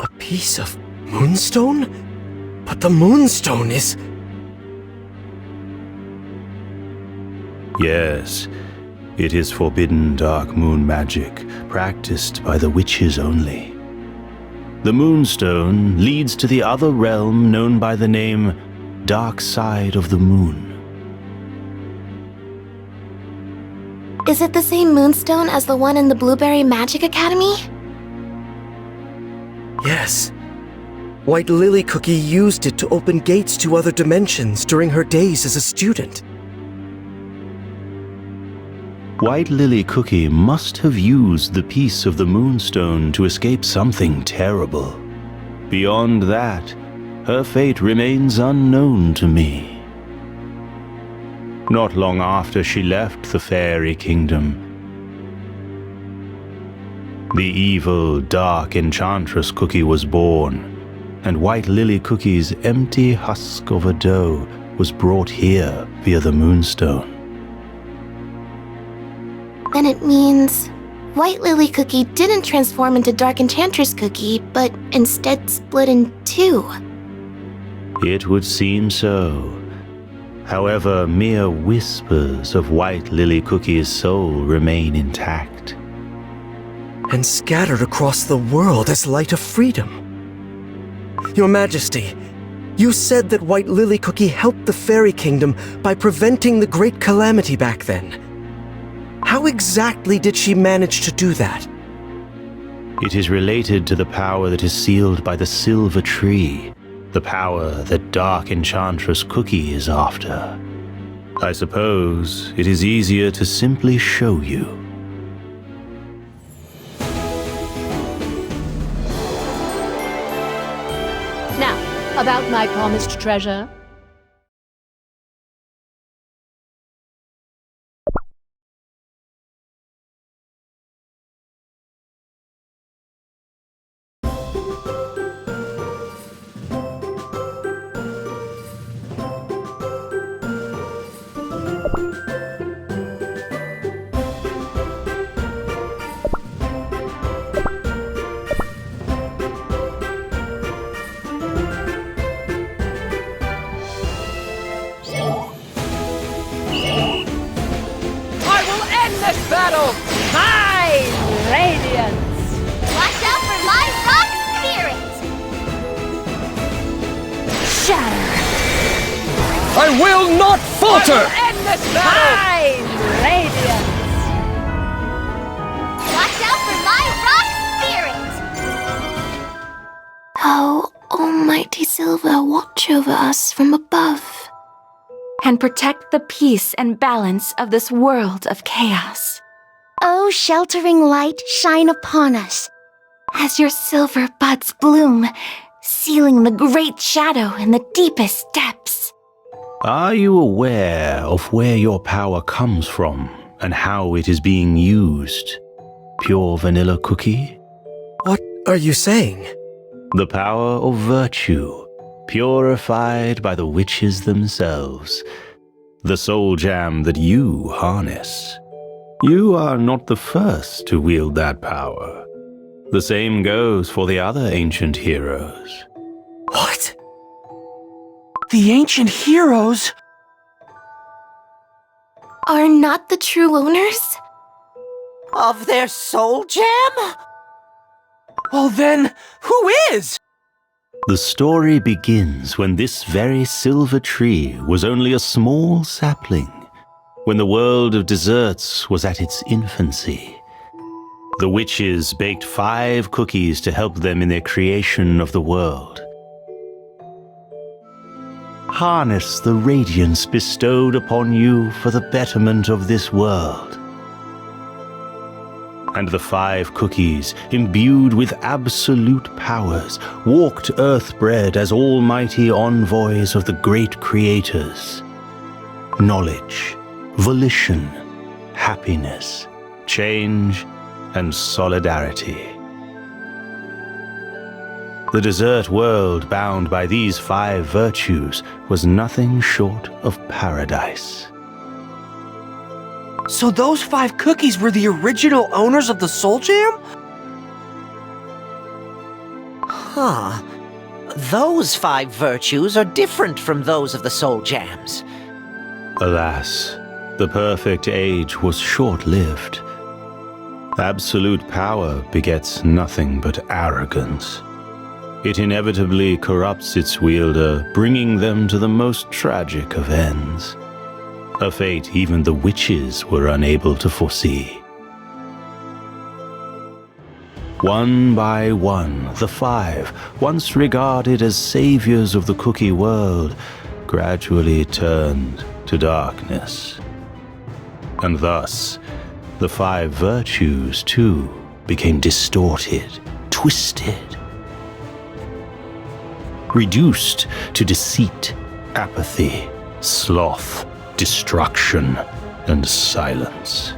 [SPEAKER 6] A piece of moonstone? But the moonstone is...
[SPEAKER 15] Yes, it is forbidden dark moon magic, practiced by the witches only. The moonstone leads to the other realm known by the name Dark Side of the Moon.
[SPEAKER 8] Is it the same moonstone as the one in the Blueberry Magic Academy?
[SPEAKER 6] Yes. White Lily Cookie used it to open gates to other dimensions during her days as a student.
[SPEAKER 15] White Lily Cookie must have used the piece of the moonstone to escape something terrible. Beyond that, her fate remains unknown to me. Not long after she left the Fairy Kingdom, the evil, dark Enchantress Cookie was born, and White Lily Cookie's empty husk of a dough was brought here via the moonstone.
[SPEAKER 8] Then it means White Lily Cookie didn't transform into Dark Enchantress Cookie, but instead split in two.
[SPEAKER 15] It would seem so. However, mere whispers of White Lily Cookie's soul remain intact.
[SPEAKER 6] And scattered across the world as light of freedom. Your Majesty, you said that White Lily Cookie helped the Fairy Kingdom by preventing the Great Calamity back then. How exactly did she manage to do that?
[SPEAKER 15] It is related to the power that is sealed by the Silver Tree, the power that Dark Enchantress Cookie is after. I suppose it is easier to simply show you.
[SPEAKER 16] Now, about my promised treasure.
[SPEAKER 13] Battle! My radiance!
[SPEAKER 2] Watch out for my rock spirit!
[SPEAKER 1] Shatter!
[SPEAKER 12] I will not falter!
[SPEAKER 13] I will end this battle! My radiance!
[SPEAKER 2] Watch out for my rock spirit!
[SPEAKER 8] Oh, Almighty Silva, watch over us from above.
[SPEAKER 1] And protect the peace and balance of this world of chaos.
[SPEAKER 2] Oh, sheltering light, shine upon us.
[SPEAKER 1] As your silver buds bloom, sealing the great shadow in the deepest depths.
[SPEAKER 15] Are you aware of where your power comes from and how it is being used? Pure vanilla cookie?
[SPEAKER 6] What are you saying?
[SPEAKER 15] The power of virtue, purified by the witches themselves. The soul jam that you harness. You are not the first to wield that power. The same goes for the other ancient heroes.
[SPEAKER 6] What?
[SPEAKER 7] The ancient heroes
[SPEAKER 8] are not the true owners?
[SPEAKER 10] Of their soul gem?
[SPEAKER 7] Well then, who is?
[SPEAKER 15] The story begins when this very silver tree was only a small sapling, when the world of desserts was at its infancy. The witches baked 5 cookies to help them in their creation of the world. Harness the radiance bestowed upon you for the betterment of this world. And the 5 cookies, imbued with absolute powers, walked earthbred as almighty envoys of the great creators. Knowledge, volition, happiness, change, and solidarity. The dessert world bound by these 5 virtues was nothing short of paradise.
[SPEAKER 7] So those 5 cookies were the original owners of the soul jam?
[SPEAKER 10] Huh. Those 5 virtues are different from those of the soul jams.
[SPEAKER 15] Alas, the perfect age was short-lived. Absolute power begets nothing but arrogance. It inevitably corrupts its wielder, bringing them to the most tragic of ends. A fate even the witches were unable to foresee. One by one, the 5, once regarded as saviors of the cookie world, gradually turned to darkness. And thus, the 5 virtues, too, became distorted, twisted, reduced to deceit, apathy, sloth, destruction, and silence.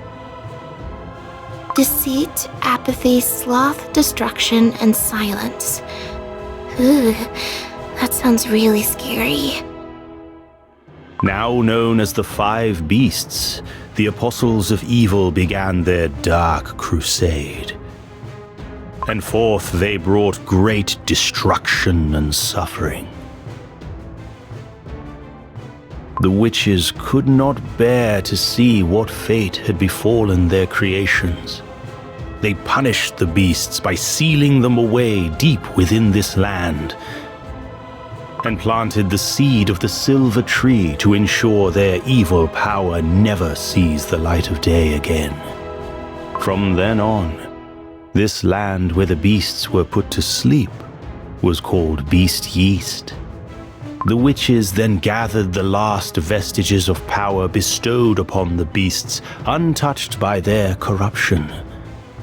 [SPEAKER 8] Deceit, apathy, sloth, destruction, and silence. Ugh, that sounds really scary.
[SPEAKER 15] Now known as the 5 Beasts, the Apostles of Evil began their dark crusade. And forth they brought great destruction and suffering. The witches could not bear to see what fate had befallen their creations. They punished the beasts by sealing them away deep within this land, and planted the seed of the silver tree to ensure their evil power never sees the light of day again. From then on, this land where the beasts were put to sleep was called Beast Yeast. The witches then gathered the last vestiges of power bestowed upon the beasts, untouched by their corruption.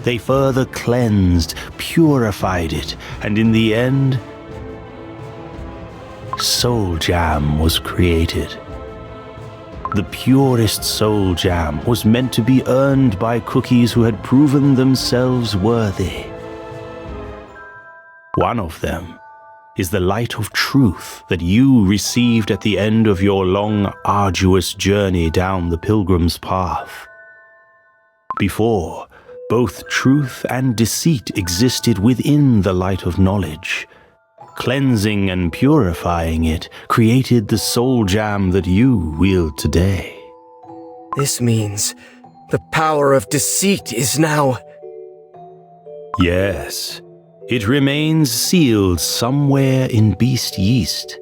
[SPEAKER 15] They further cleansed, purified it, and in the end, Soul Jam was created. The purest Soul Jam was meant to be earned by cookies who had proven themselves worthy. One of them is the light of truth that you received at the end of your long, arduous journey down the pilgrim's path. Before, both truth and deceit existed within the light of knowledge. Cleansing and purifying it created the soul jam that you wield today.
[SPEAKER 6] This means the power of deceit is now...
[SPEAKER 15] Yes, it remains sealed somewhere in Beast Yeast.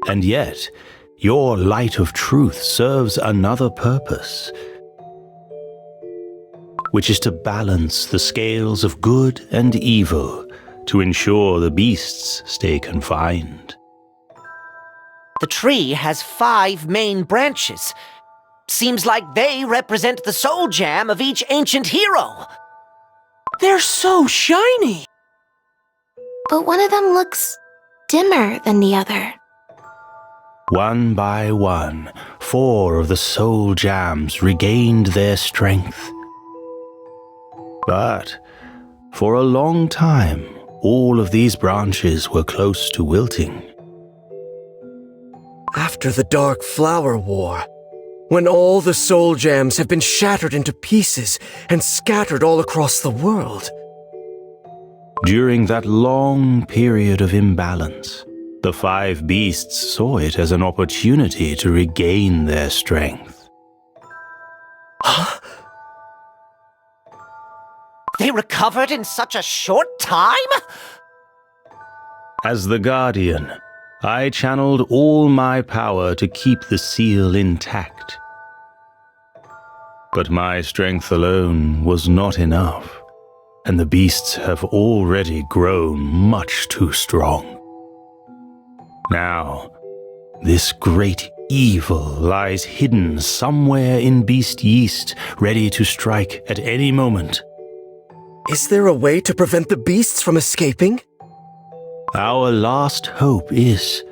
[SPEAKER 15] And yet, your light of truth serves another purpose, which is to balance the scales of good and evil, to ensure the beasts stay confined.
[SPEAKER 10] The tree has 5 main branches. Seems like they represent the soul jam of each ancient hero.
[SPEAKER 7] They're so shiny!
[SPEAKER 8] But one of them looks dimmer than the other.
[SPEAKER 15] One by one, 4 of the soul jams regained their strength. But for a long time, all of these branches were close to wilting.
[SPEAKER 6] After the Dark Flower War, when all the soul jams have been shattered into pieces and scattered all across the world,
[SPEAKER 15] During that long period of imbalance, the 5 beasts saw it as an opportunity to regain their strength.
[SPEAKER 10] They recovered in such a short time?
[SPEAKER 15] As the Guardian, I channeled all my power to keep the seal intact. But my strength alone was not enough, and the beasts have already grown much too strong. Now, this great evil lies hidden somewhere in Beast Yeast, ready to strike at any moment.
[SPEAKER 6] Is there a way to prevent the beasts from escaping?
[SPEAKER 15] Our last hope is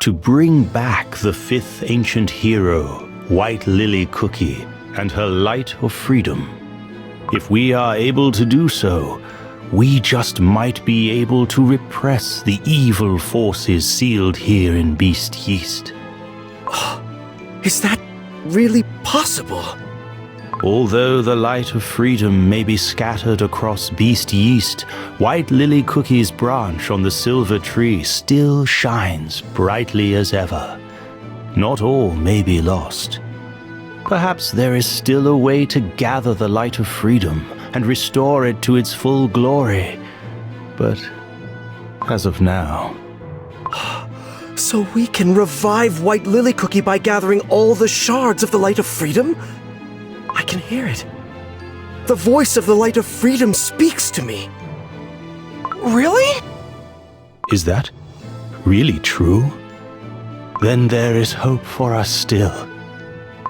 [SPEAKER 15] to bring back the 5th ancient hero, White Lily Cookie, and her light of freedom. If we are able to do so, we just might be able to repress the evil forces sealed here in Beast Yeast.
[SPEAKER 6] Is that really possible?
[SPEAKER 15] Although the light of freedom may be scattered across Beast Yeast, White Lily Cookie's branch on the silver tree still shines brightly as ever. Not all may be lost. Perhaps there is still a way to gather the light of freedom and restore it to its full glory. But as of now...
[SPEAKER 6] So we can revive White Lily Cookie by gathering all the shards of the light of freedom? I can hear it. The voice of the light of freedom speaks to me.
[SPEAKER 7] Really?
[SPEAKER 15] Is that really true? Then there is hope for us still.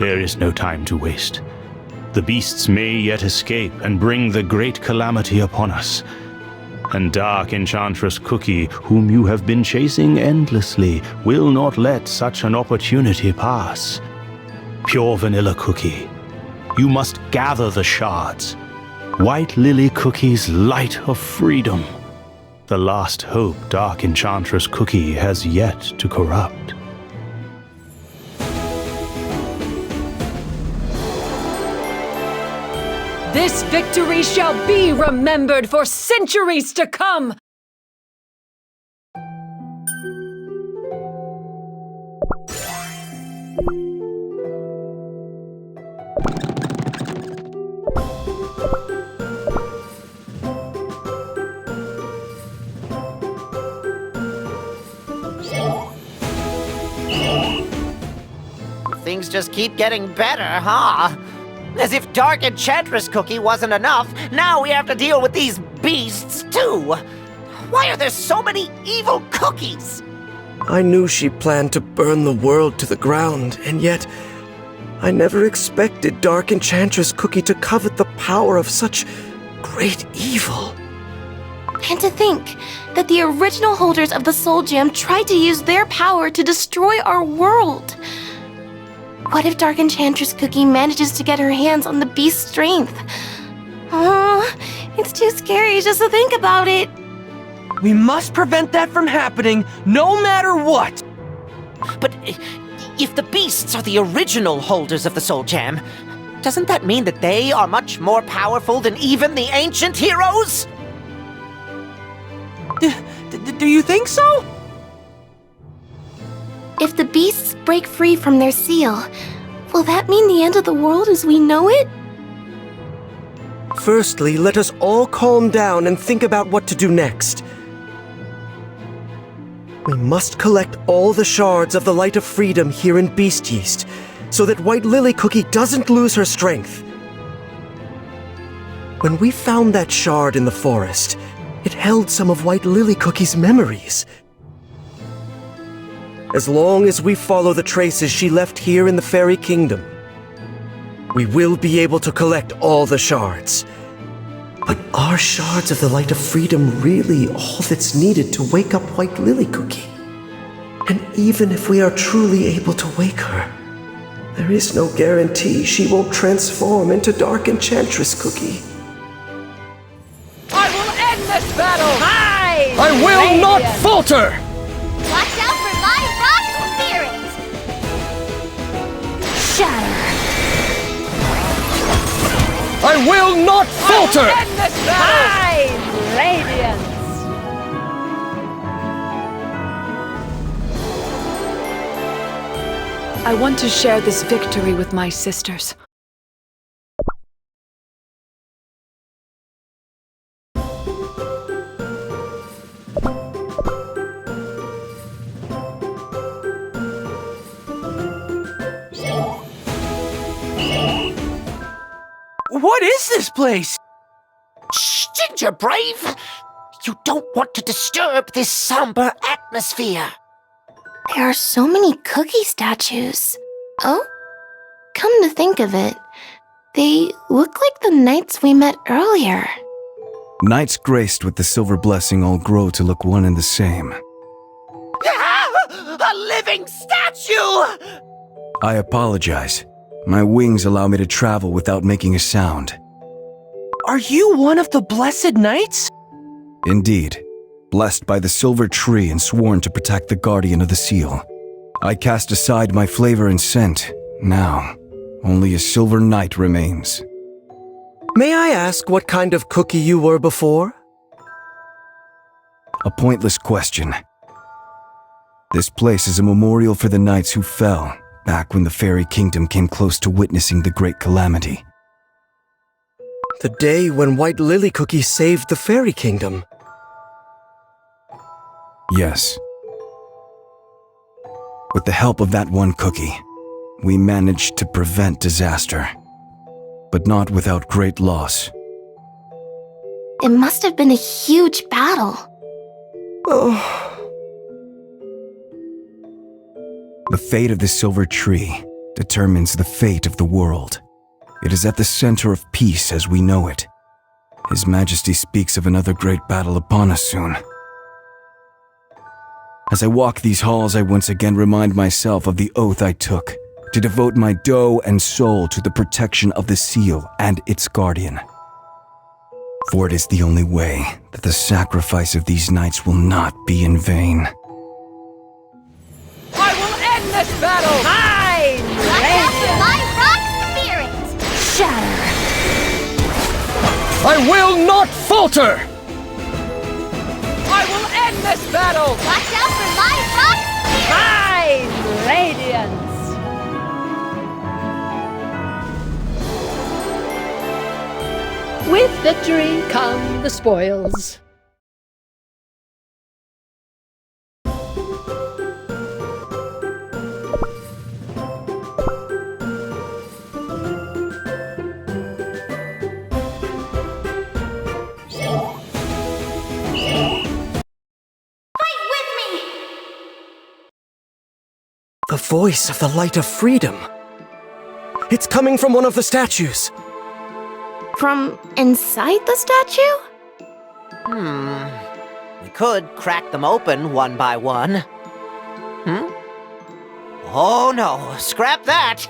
[SPEAKER 15] There is no time to waste. The beasts may yet escape and bring the great calamity upon us. And Dark Enchantress Cookie, whom you have been chasing endlessly, will not let such an opportunity pass. Pure Vanilla Cookie, you must gather the shards. White Lily Cookie's light of freedom. The last hope Dark Enchantress Cookie has yet to corrupt.
[SPEAKER 16] This victory shall be remembered for centuries to come!
[SPEAKER 10] Things just keep getting better, huh? As if Dark Enchantress Cookie wasn't enough, now we have to deal with these beasts, too! Why are there so many evil cookies?
[SPEAKER 6] I knew she planned to burn the world to the ground, and yet I never expected Dark Enchantress Cookie to covet the power of such great evil.
[SPEAKER 8] And to think that the original holders of the Soul Gem tried to use their power to destroy our world. What if Dark Enchantress Cookie manages to get her hands on the beast's strength? It's too scary just to think about it.
[SPEAKER 7] We must prevent that from happening, no matter what!
[SPEAKER 10] But if the beasts are the original holders of the Soul Gem, doesn't that mean that they are much more powerful than even the ancient heroes?
[SPEAKER 7] Do you think so?
[SPEAKER 8] If the beasts break free from their seal, will that mean the end of the world as we know it?
[SPEAKER 6] Firstly, let us all calm down and think about what to do next. We must collect all the shards of the Light of Freedom here in Beast Yeast, so that White Lily Cookie doesn't lose her strength. When we found that shard in the forest, it held some of White Lily Cookie's memories. As long as we follow the traces she left here in the Fairy Kingdom, we will be able to collect all the shards. But are shards of the Light of Freedom really all that's needed to wake up White Lily Cookie? And even if we are truly able to wake her, there is no guarantee she won't transform into Dark Enchantress Cookie.
[SPEAKER 13] I will end this battle!
[SPEAKER 12] I will not falter!
[SPEAKER 2] Watch out for live rock spirits!
[SPEAKER 13] Shatter!
[SPEAKER 12] I will not falter!
[SPEAKER 13] I will end this battle! I'm radiance!
[SPEAKER 16] I want to share this victory with my sisters.
[SPEAKER 7] What is this place?
[SPEAKER 10] Shh, Ginger Brave! You don't want to disturb this somber atmosphere.
[SPEAKER 8] There are so many cookie statues. Oh? Come to think of it, they look like the knights we met earlier.
[SPEAKER 14] Knights graced with the silver blessing all grow to look one and the same.
[SPEAKER 10] A living statue!
[SPEAKER 14] I apologize. My wings allow me to travel without making a sound.
[SPEAKER 7] Are you one of the blessed knights?
[SPEAKER 14] Indeed. Blessed by the silver tree and sworn to protect the guardian of the seal. I cast aside my flavor and scent. Now, only a silver knight remains.
[SPEAKER 6] May I ask what kind of cookie you were before?
[SPEAKER 14] A pointless question. This place is a memorial for the knights who fell, back when the fairy kingdom came close to witnessing the great calamity.
[SPEAKER 6] The day when White Lily Cookie saved the fairy kingdom.
[SPEAKER 14] Yes. With the help of that one cookie, we managed to prevent disaster. But not without great loss.
[SPEAKER 8] It must have been a huge battle.
[SPEAKER 6] Oh.
[SPEAKER 14] The fate of the silver tree determines the fate of the world. It is at the center of peace as we know it. His Majesty speaks of another great battle upon us soon. As I walk these halls, I once again remind myself of the oath I took to devote my dough and soul to the protection of the seal and its guardian. For it is the only way that the sacrifice of these knights will not be in vain.
[SPEAKER 13] I will end this battle! Mine! Radiance!
[SPEAKER 2] My rock spirit!
[SPEAKER 8] Shatter!
[SPEAKER 12] I will not falter!
[SPEAKER 13] I will end this battle!
[SPEAKER 2] Watch out for my rock spirit!
[SPEAKER 13] Mine! Radiance! With victory come the spoils.
[SPEAKER 6] The voice of the light of freedom. It's coming from one of the statues.
[SPEAKER 8] From inside the statue?
[SPEAKER 10] We could crack them open one by one. Oh no, scrap that!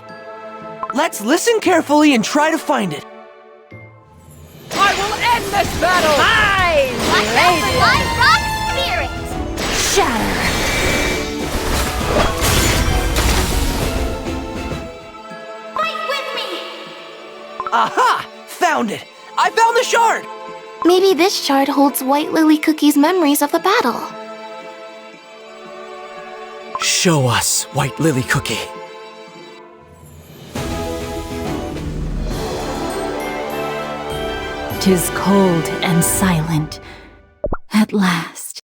[SPEAKER 7] Let's listen carefully and try to find it.
[SPEAKER 13] I will end this battle! Mine!
[SPEAKER 2] Watch out for my rock spirit!
[SPEAKER 8] Shatter!
[SPEAKER 2] Fight with me!
[SPEAKER 7] Aha! Found it! I found the shard!
[SPEAKER 8] Maybe this shard holds White Lily Cookie's memories of the battle.
[SPEAKER 6] Show us, White Lily Cookie.
[SPEAKER 1] "'Tis cold and silent. At last."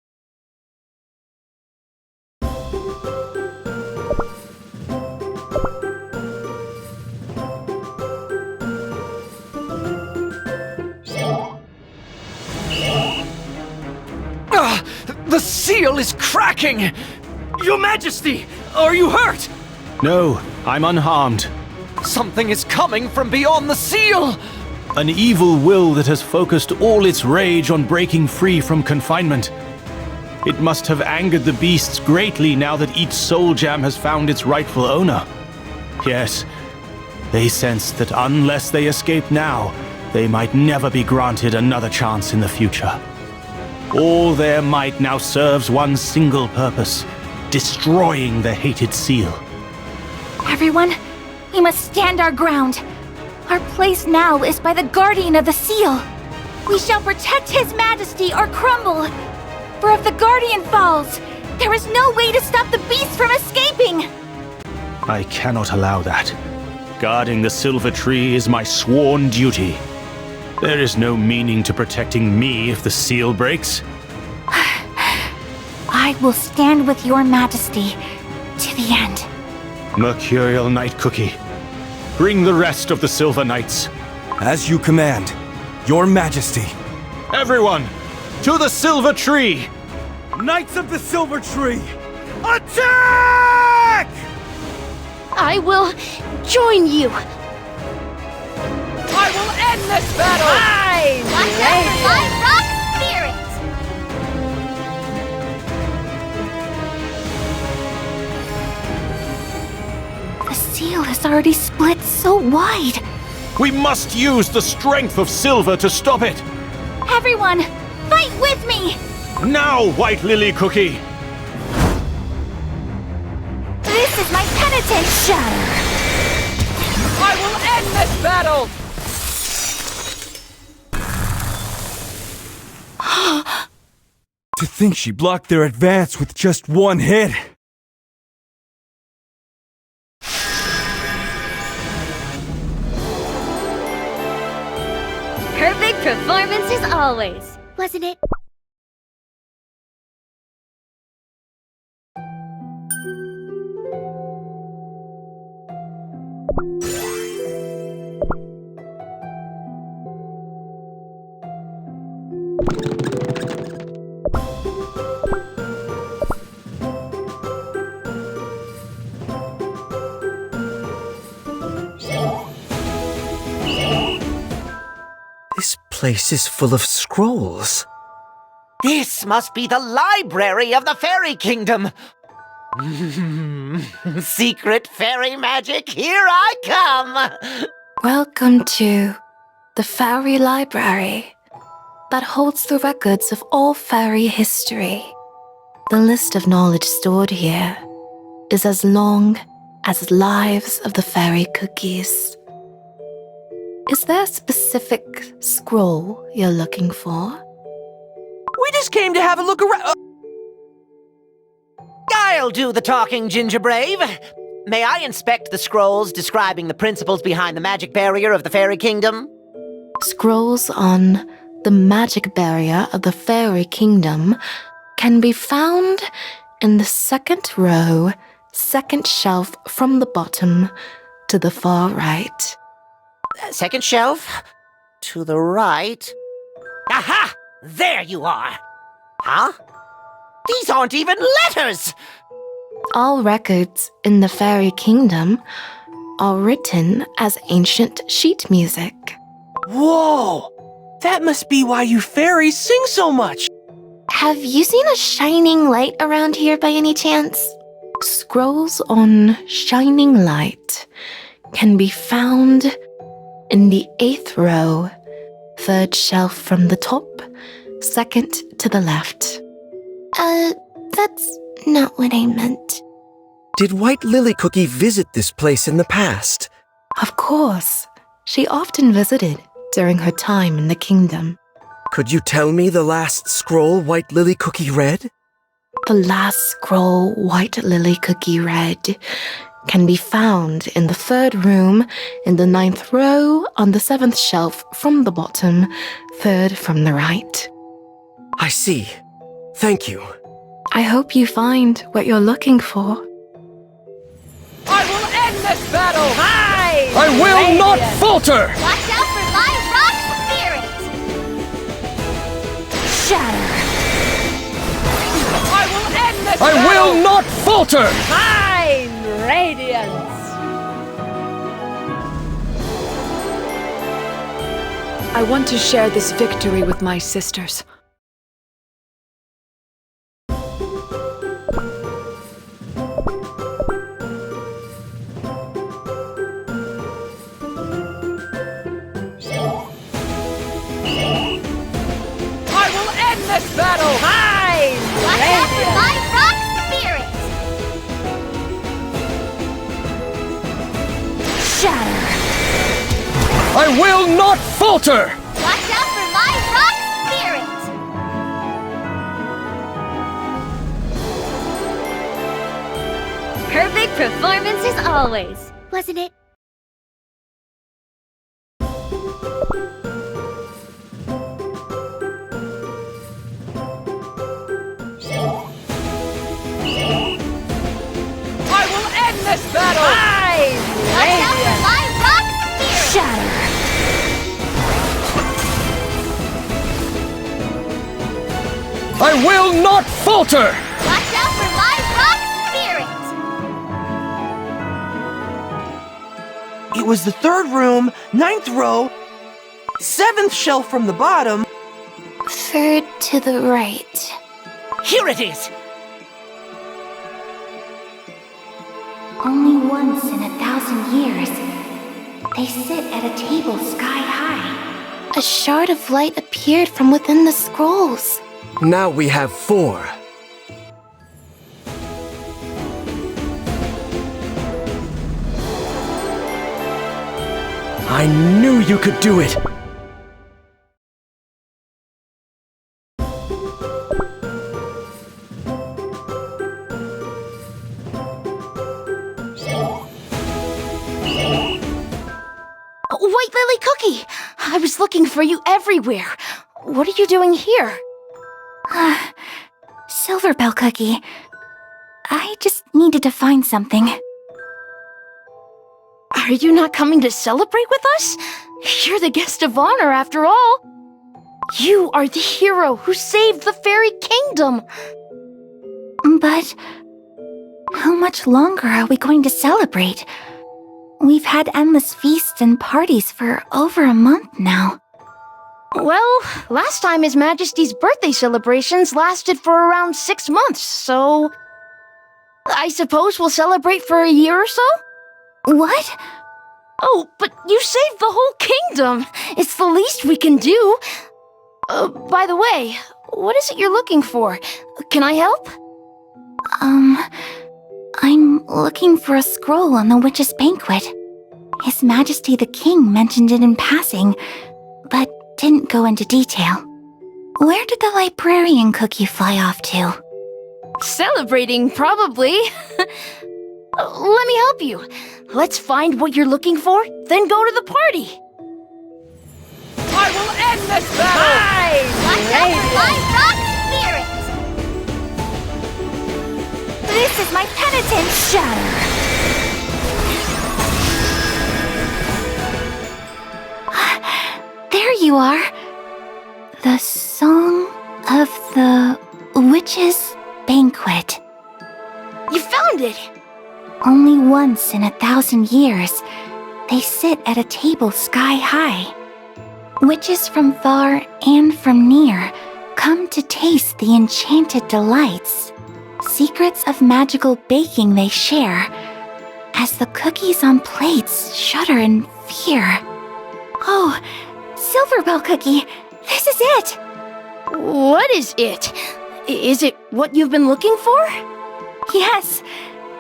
[SPEAKER 11] The seal is cracking! Your Majesty, are you hurt?
[SPEAKER 15] No, I'm unharmed.
[SPEAKER 11] Something is coming from beyond the seal!
[SPEAKER 15] An evil will that has focused all its rage on breaking free from confinement. It must have angered the beasts greatly now that each soul gem has found its rightful owner. Yes, they sense that unless they escape now, they might never be granted another chance in the future. All their might now serves one single purpose: destroying the hated seal.
[SPEAKER 1] Everyone, we must stand our ground. Our place now is by the guardian of the seal. We shall protect His Majesty or crumble. For if the Guardian falls, there is no way to stop the beast from escaping.
[SPEAKER 15] I cannot allow that. Guarding the Silver Tree is my sworn duty. There is no meaning to protecting me if the seal breaks.
[SPEAKER 1] I will stand with your Majesty to the end.
[SPEAKER 15] Mercurial Night Cookie, bring the rest of the Silver Knights.
[SPEAKER 14] As you command, Your Majesty.
[SPEAKER 15] Everyone, to the Silver Tree!
[SPEAKER 6] Knights of the Silver Tree, attack!
[SPEAKER 4] I will join you.
[SPEAKER 13] I will end this battle!
[SPEAKER 2] Watch out for my rock spirit!
[SPEAKER 1] The seal is already split so wide.
[SPEAKER 15] We must use the strength of Silver to stop it!
[SPEAKER 1] Everyone, fight with me!
[SPEAKER 15] Now, White Lily Cookie!
[SPEAKER 1] This is my penitent. Shatter!
[SPEAKER 13] I will end this battle!
[SPEAKER 14] To think she blocked their advance with just one hit.
[SPEAKER 17] Perfect performance as always, wasn't it?
[SPEAKER 6] This place is full of scrolls.
[SPEAKER 10] This must be the library of the Fairy Kingdom. Secret fairy magic, here I come!
[SPEAKER 8] Welcome to the Fairy Library that holds the records of all fairy history. The list of knowledge stored here is as long as lives of the fairy cookies. Is there a specific scroll you're looking for?
[SPEAKER 7] We just came to have a look around.
[SPEAKER 10] I'll do the talking, Ginger Brave. May I inspect the scrolls describing the principles behind the magic barrier of the Fairy Kingdom?
[SPEAKER 8] Scrolls on the magic barrier of the Fairy Kingdom can be found in the second row, second shelf from the bottom to the far right.
[SPEAKER 10] Second shelf? To the right? Aha! There you are! Huh? These aren't even letters!
[SPEAKER 8] All records in the Fairy Kingdom are written as ancient sheet music.
[SPEAKER 7] Whoa! That must be why you fairies sing so much!
[SPEAKER 8] Have you seen a shining light around here by any chance? Scrolls on shining light can be found in the 8th row, 3rd shelf from the top, 2nd to the left.
[SPEAKER 1] That's not what I meant.
[SPEAKER 6] Did White Lily Cookie visit this place in the past?
[SPEAKER 8] Of course. She often visited during her time in the kingdom.
[SPEAKER 6] Could you tell me the last scroll White Lily Cookie read?
[SPEAKER 8] The last scroll White Lily Cookie read can be found in the 3rd room, in the 9th row, on the 7th shelf from the bottom, 3rd from the right.
[SPEAKER 6] I see. Thank you.
[SPEAKER 8] I hope you find what you're looking for.
[SPEAKER 13] I will end this battle!
[SPEAKER 12] I will not falter!
[SPEAKER 2] Watch out for my rock spirit!
[SPEAKER 1] Shatter!
[SPEAKER 13] I will end this
[SPEAKER 12] I
[SPEAKER 13] battle!
[SPEAKER 12] will not falter!
[SPEAKER 13] Fine radiance!
[SPEAKER 16] I want to share this victory with my sisters.
[SPEAKER 13] I will end this battle! Fine
[SPEAKER 2] Watch out for
[SPEAKER 13] radiance!
[SPEAKER 2] my rock spirit!
[SPEAKER 1] Shatter!
[SPEAKER 12] I will not falter!
[SPEAKER 2] Watch out for my rock
[SPEAKER 17] performance as always, wasn't it?
[SPEAKER 13] I will end this battle!
[SPEAKER 2] Watch out for my rock spirit!
[SPEAKER 1] Shatter!
[SPEAKER 12] I will not falter!
[SPEAKER 2] Watch out for my rock spirit!
[SPEAKER 7] It was the third room, 9th row, 7th shelf from the bottom.
[SPEAKER 8] Third to the right.
[SPEAKER 9] Here it is!
[SPEAKER 1] Only once in 1,000 years, they sit at a table sky high.
[SPEAKER 8] A shard of light appeared from within the scrolls.
[SPEAKER 6] Now we have 4. I knew you could do it!
[SPEAKER 4] White Lily Cookie! I was looking for you everywhere. What are you doing here?
[SPEAKER 1] Silverbell Cookie. I just needed to find something.
[SPEAKER 4] Are you not coming to celebrate with us? You're the guest of honor, after all. You are the hero who saved the fairy kingdom.
[SPEAKER 1] But how much longer are we going to celebrate? We've had endless feasts and parties for over a month now.
[SPEAKER 4] Well, last time His Majesty's birthday celebrations lasted for around 6 months, so I suppose we'll celebrate for a year or so?
[SPEAKER 1] What?
[SPEAKER 4] Oh, but you saved the whole kingdom. It's the least we can do. By the way, what is it you're looking for? Can I help?
[SPEAKER 1] I'm looking for a scroll on the witch's banquet. His Majesty the King mentioned it in passing, but didn't go into detail. Where did the librarian Cookie fly off to?
[SPEAKER 4] Celebrating, probably. Let me help you. Let's find what you're looking for, then go to the party.
[SPEAKER 13] I will end this battle!
[SPEAKER 2] Watch out for my rock spirit!
[SPEAKER 1] This is my penitent! Shatter! There you are! The Song of the Witch's Banquet.
[SPEAKER 4] You found it!
[SPEAKER 1] Only once in 1,000 years, they sit at a table sky high. Witches from far and from near come to taste the enchanted delights. Secrets of magical baking they share, as the cookies on plates shudder in fear. Oh, Silverbell Cookie, this is it!
[SPEAKER 4] What is it? Is it what you've been looking for?
[SPEAKER 1] Yes,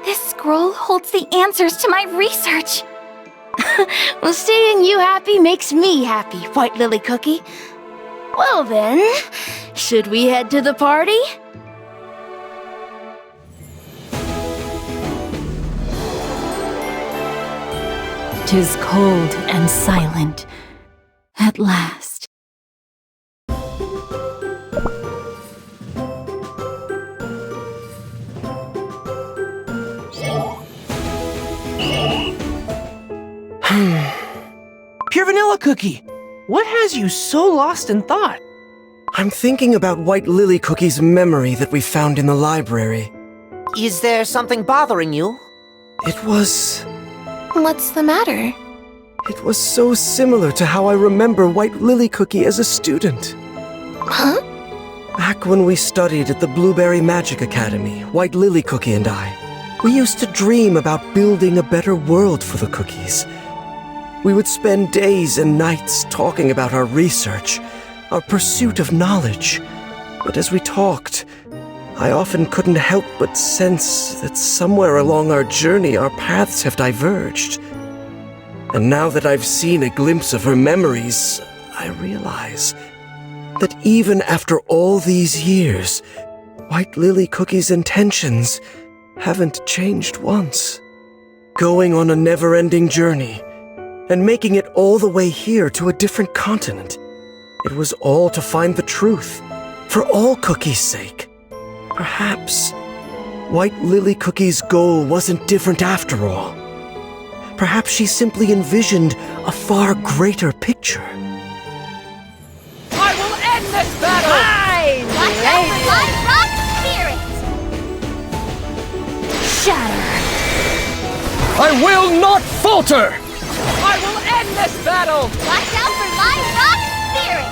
[SPEAKER 1] this scroll holds the answers to my research.
[SPEAKER 4] Well, seeing you happy makes me happy, White Lily Cookie. Well then, should we head to the party?
[SPEAKER 18] "'Tis cold and silent, at last."
[SPEAKER 7] Pure Vanilla Cookie, what has you so lost in thought?
[SPEAKER 6] I'm thinking about White Lily Cookie's memory that we found in the library.
[SPEAKER 10] Is there something bothering you?
[SPEAKER 6] It was...
[SPEAKER 8] What's the matter?
[SPEAKER 6] It was so similar to how I remember White Lily Cookie as a student.
[SPEAKER 8] Huh?
[SPEAKER 6] Back when we studied at the Blueberry Magic Academy, White Lily Cookie and I, we used to dream about building a better world for the cookies. We would spend days and nights talking about our research, our pursuit of knowledge. But as we talked, I often couldn't help but sense that somewhere along our journey our paths have diverged. And now that I've seen a glimpse of her memories, I realize that even after all these years, White Lily Cookie's intentions haven't changed once. going on a never-ending journey, and making it all the way here to a different continent. It was all to find the truth, for all Cookie's sake. Perhaps White Lily Cookie's goal wasn't different after all. Perhaps she simply envisioned a far greater picture.
[SPEAKER 7] I will end this battle!
[SPEAKER 13] Fine!
[SPEAKER 2] Watch out for my rock spirit!
[SPEAKER 1] Shatter!
[SPEAKER 12] I will not falter!
[SPEAKER 7] I will end this battle!
[SPEAKER 2] Watch out for my rock spirit!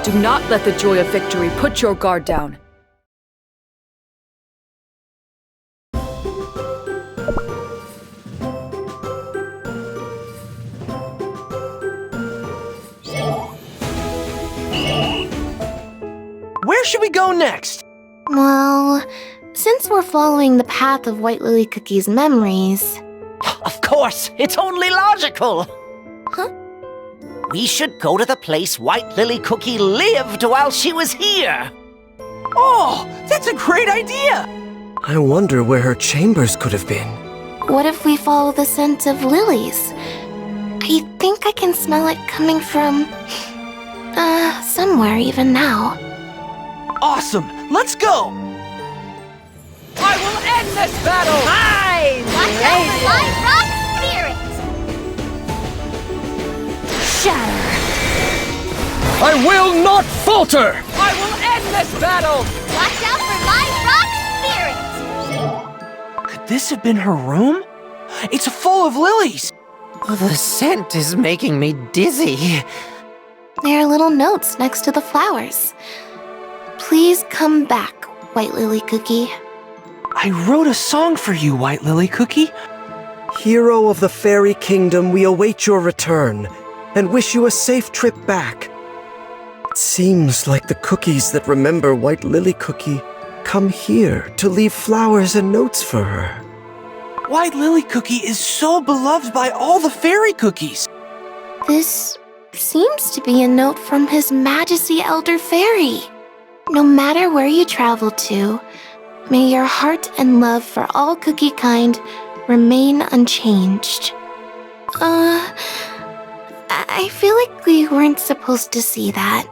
[SPEAKER 16] Do not let the joy of victory put your guard down.
[SPEAKER 7] Where should we go next?
[SPEAKER 8] Well, since we're following the path of White Lily Cookie's memories...
[SPEAKER 10] Of course, it's only logical.
[SPEAKER 8] Huh?
[SPEAKER 10] We should go to the place White Lily Cookie lived while she was here.
[SPEAKER 7] Oh, that's a great idea!
[SPEAKER 6] I wonder where her chambers could have been.
[SPEAKER 8] What if we follow the scent of lilies? I think I can smell it coming from... somewhere even now.
[SPEAKER 7] Awesome! Let's go! I will end this battle!
[SPEAKER 13] Fine!
[SPEAKER 2] Watch out for my rock spirit!
[SPEAKER 1] Shatter!
[SPEAKER 12] I will not falter!
[SPEAKER 7] I will end this battle!
[SPEAKER 2] Watch out for my rock spirit!
[SPEAKER 7] Could this have been her room? It's full of lilies!
[SPEAKER 10] The scent is making me dizzy.
[SPEAKER 8] There are little notes next to the flowers. Please come back, White Lily Cookie.
[SPEAKER 7] I wrote a song for you, White Lily Cookie.
[SPEAKER 6] Hero of the Fairy Kingdom, we await your return, and wish you a safe trip back. It seems like the cookies that remember White Lily Cookie come here to leave flowers and notes for her.
[SPEAKER 7] White Lily Cookie is so beloved by all the fairy cookies.
[SPEAKER 8] This seems to be a note from His Majesty Elder Fairy. No matter where you travel to, may your heart and love for all cookie kind remain unchanged. I feel like we weren't supposed to see that.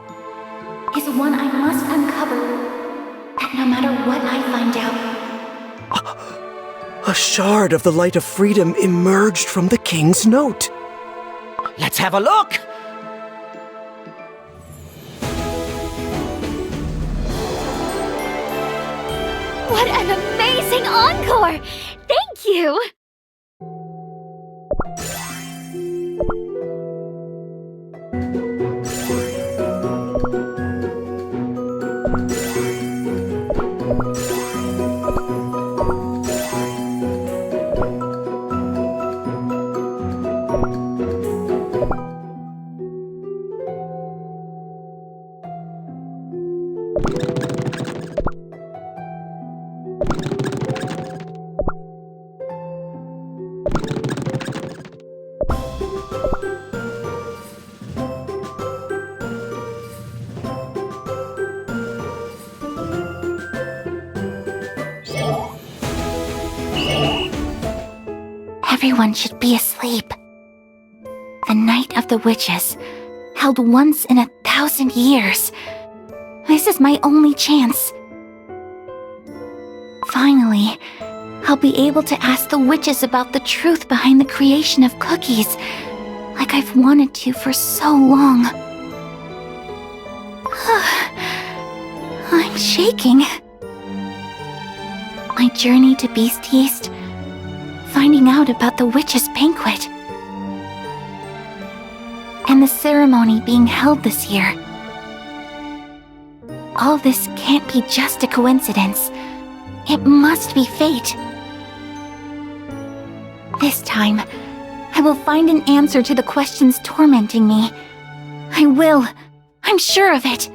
[SPEAKER 1] Is one I must uncover, and no matter what I find out.
[SPEAKER 6] A shard of the light of freedom emerged from the king's note.
[SPEAKER 10] Let's have a look!
[SPEAKER 17] What an amazing encore! Thank you!
[SPEAKER 1] Everyone should be asleep. The Night of the Witches, held once in 1,000 years. This is my only chance. Finally, I'll be able to ask the witches about the truth behind the creation of cookies, like I've wanted to for so long. I'm shaking. My journey to Beast Yeast, finding out about the witches' banquet, and the ceremony being held this year. All this can't be just a coincidence. It must be fate. This time, I will find an answer to the questions tormenting me. I will. I'm sure of it.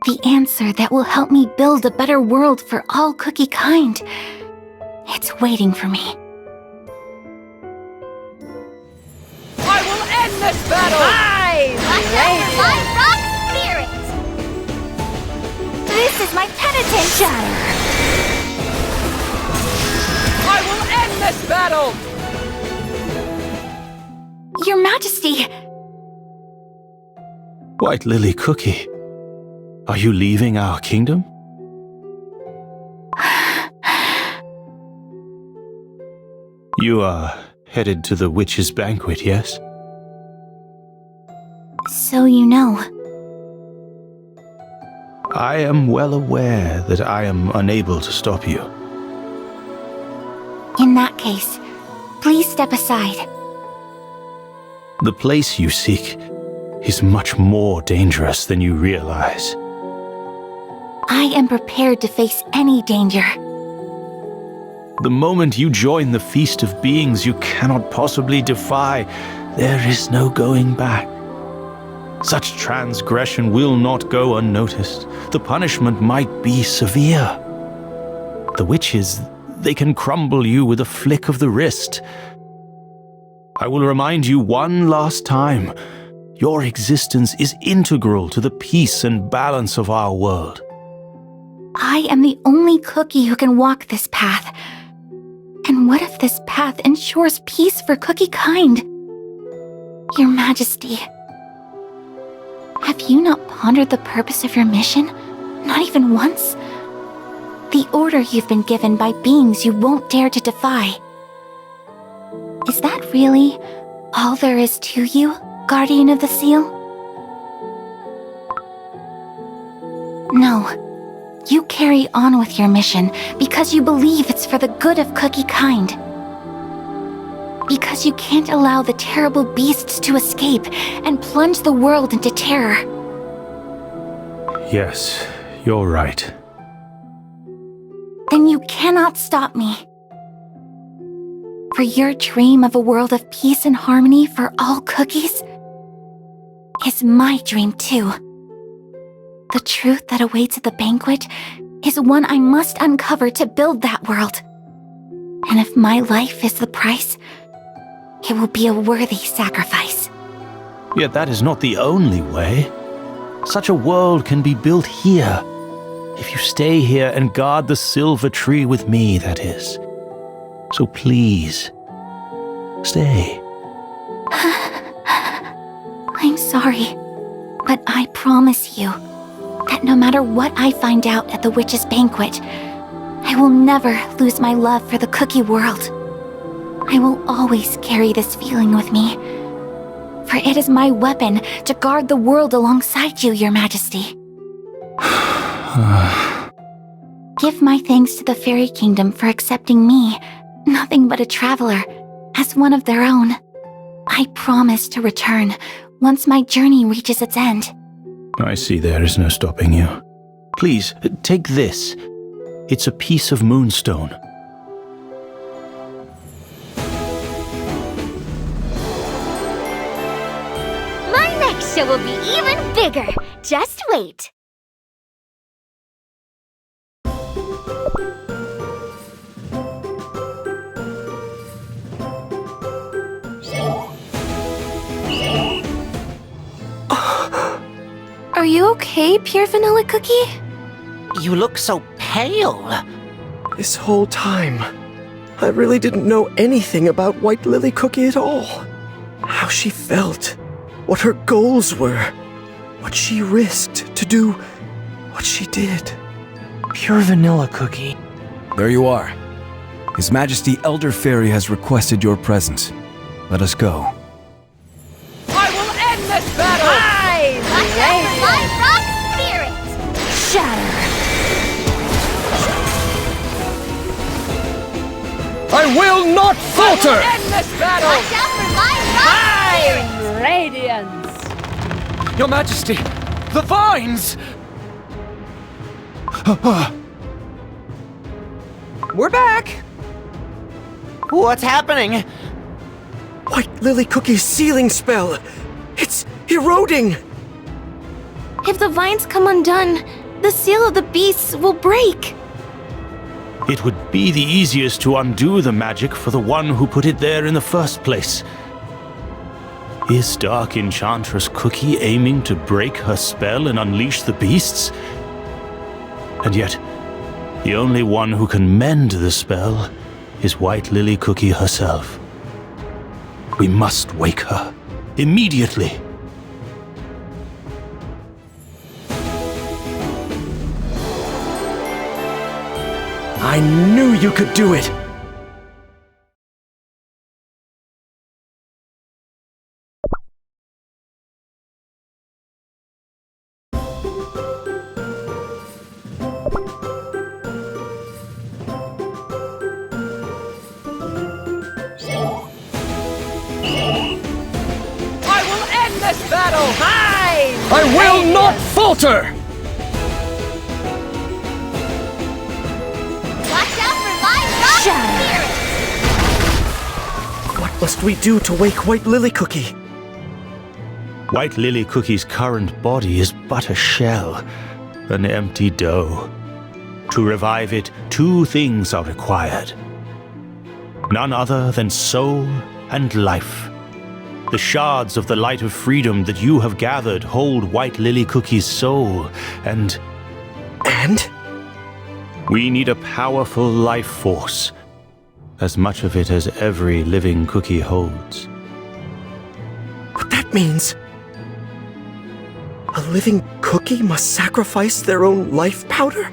[SPEAKER 1] The answer that will help me build a better world for all cookie kind. It's waiting for me.
[SPEAKER 7] I will end this battle!
[SPEAKER 2] Watch out for my rock spirit!
[SPEAKER 1] is my penitence! Shatter!
[SPEAKER 7] I will end this battle!
[SPEAKER 1] Your Majesty!
[SPEAKER 15] White Lily Cookie, are you leaving our kingdom? You are headed to the witch's banquet, yes?
[SPEAKER 1] So you know.
[SPEAKER 15] I am well aware that I am unable to stop you.
[SPEAKER 1] In that case, please step aside.
[SPEAKER 15] The place you seek is much more dangerous than you realize.
[SPEAKER 1] I am prepared to face any danger.
[SPEAKER 15] The moment you join the feast of beings you cannot possibly defy, there is no going back. Such transgression will not go unnoticed. The punishment might be severe. The witches, they can crumble you with a flick of the wrist. I will remind you one last time. Your existence is integral to the peace and balance of our world.
[SPEAKER 1] I am the only cookie who can walk this path. And what if this path ensures peace for cookie kind? Your Majesty, have you not pondered the purpose of your mission? Not even once? The order you've been given by beings you won't dare to defy. Is that really all there is to you, Guardian of the Seal? No. You carry on with your mission because you believe it's for the good of cookie kind. Because you can't allow the terrible beasts to escape and plunge the world into terror.
[SPEAKER 15] Yes, you're right.
[SPEAKER 1] Then you cannot stop me. For your dream of a world of peace and harmony for all cookies is my dream too. The truth that awaits at the banquet is one I must uncover to build that world. And if my life is the price, it will be a worthy sacrifice.
[SPEAKER 15] Yet that is not the only way. Such a world can be built here. If you stay here and guard the silver tree with me, that is. So please, stay.
[SPEAKER 1] I'm sorry, but I promise you that no matter what I find out at the witch's banquet, I will never lose my love for the cookie world. I will always carry this feeling with me, for it is my weapon to guard the world alongside you, Your Majesty. Give my thanks to the Fairy Kingdom for accepting me, nothing but a traveler, as one of their own. I promise to return once my journey reaches its end.
[SPEAKER 15] I see there is no stopping you. Please, take this. It's a piece of moonstone.
[SPEAKER 17] My next show will be even bigger. Just wait.
[SPEAKER 8] Are you okay, Pure Vanilla Cookie?
[SPEAKER 10] You look so pale.
[SPEAKER 6] This whole time, I really didn't know anything about White Lily Cookie at all. How she felt, what her goals were, what she risked to do what she did.
[SPEAKER 7] Pure Vanilla Cookie.
[SPEAKER 14] There you are. His Majesty Elder Fairy has requested your presence. Let us go.
[SPEAKER 7] I will end this battle!
[SPEAKER 17] Watch out for my rock spirit!
[SPEAKER 1] Shatter!
[SPEAKER 12] I will not falter!
[SPEAKER 7] I will end this battle!
[SPEAKER 17] Watch out for my rock
[SPEAKER 13] Radiance!
[SPEAKER 7] Your Majesty, the vines! We're back!
[SPEAKER 10] What's happening?
[SPEAKER 6] White Lily Cookie's sealing spell! It's eroding!
[SPEAKER 8] If the vines come undone, the seal of the beasts will break.
[SPEAKER 15] It would be the easiest to undo the magic for the one who put it there in the first place. Is Dark Enchantress Cookie aiming to break her spell and unleash the beasts? And yet, the only one who can mend the spell is White Lily Cookie herself. We must wake her immediately.
[SPEAKER 6] I knew you could do it!
[SPEAKER 13] I will end this battle!
[SPEAKER 12] I will not falter!
[SPEAKER 17] Watch out for my rock spirit!
[SPEAKER 6] What must we do to wake White Lily Cookie?
[SPEAKER 15] White Lily Cookie's current body is but a shell, an empty dough. To revive it, two things are required. None other than soul and life. The shards of the light of freedom that you have gathered hold White Lily Cookie's soul, and...
[SPEAKER 6] And?
[SPEAKER 15] We need a powerful life force, as much of it as every living cookie holds.
[SPEAKER 6] What that means... a living cookie must sacrifice their own life powder?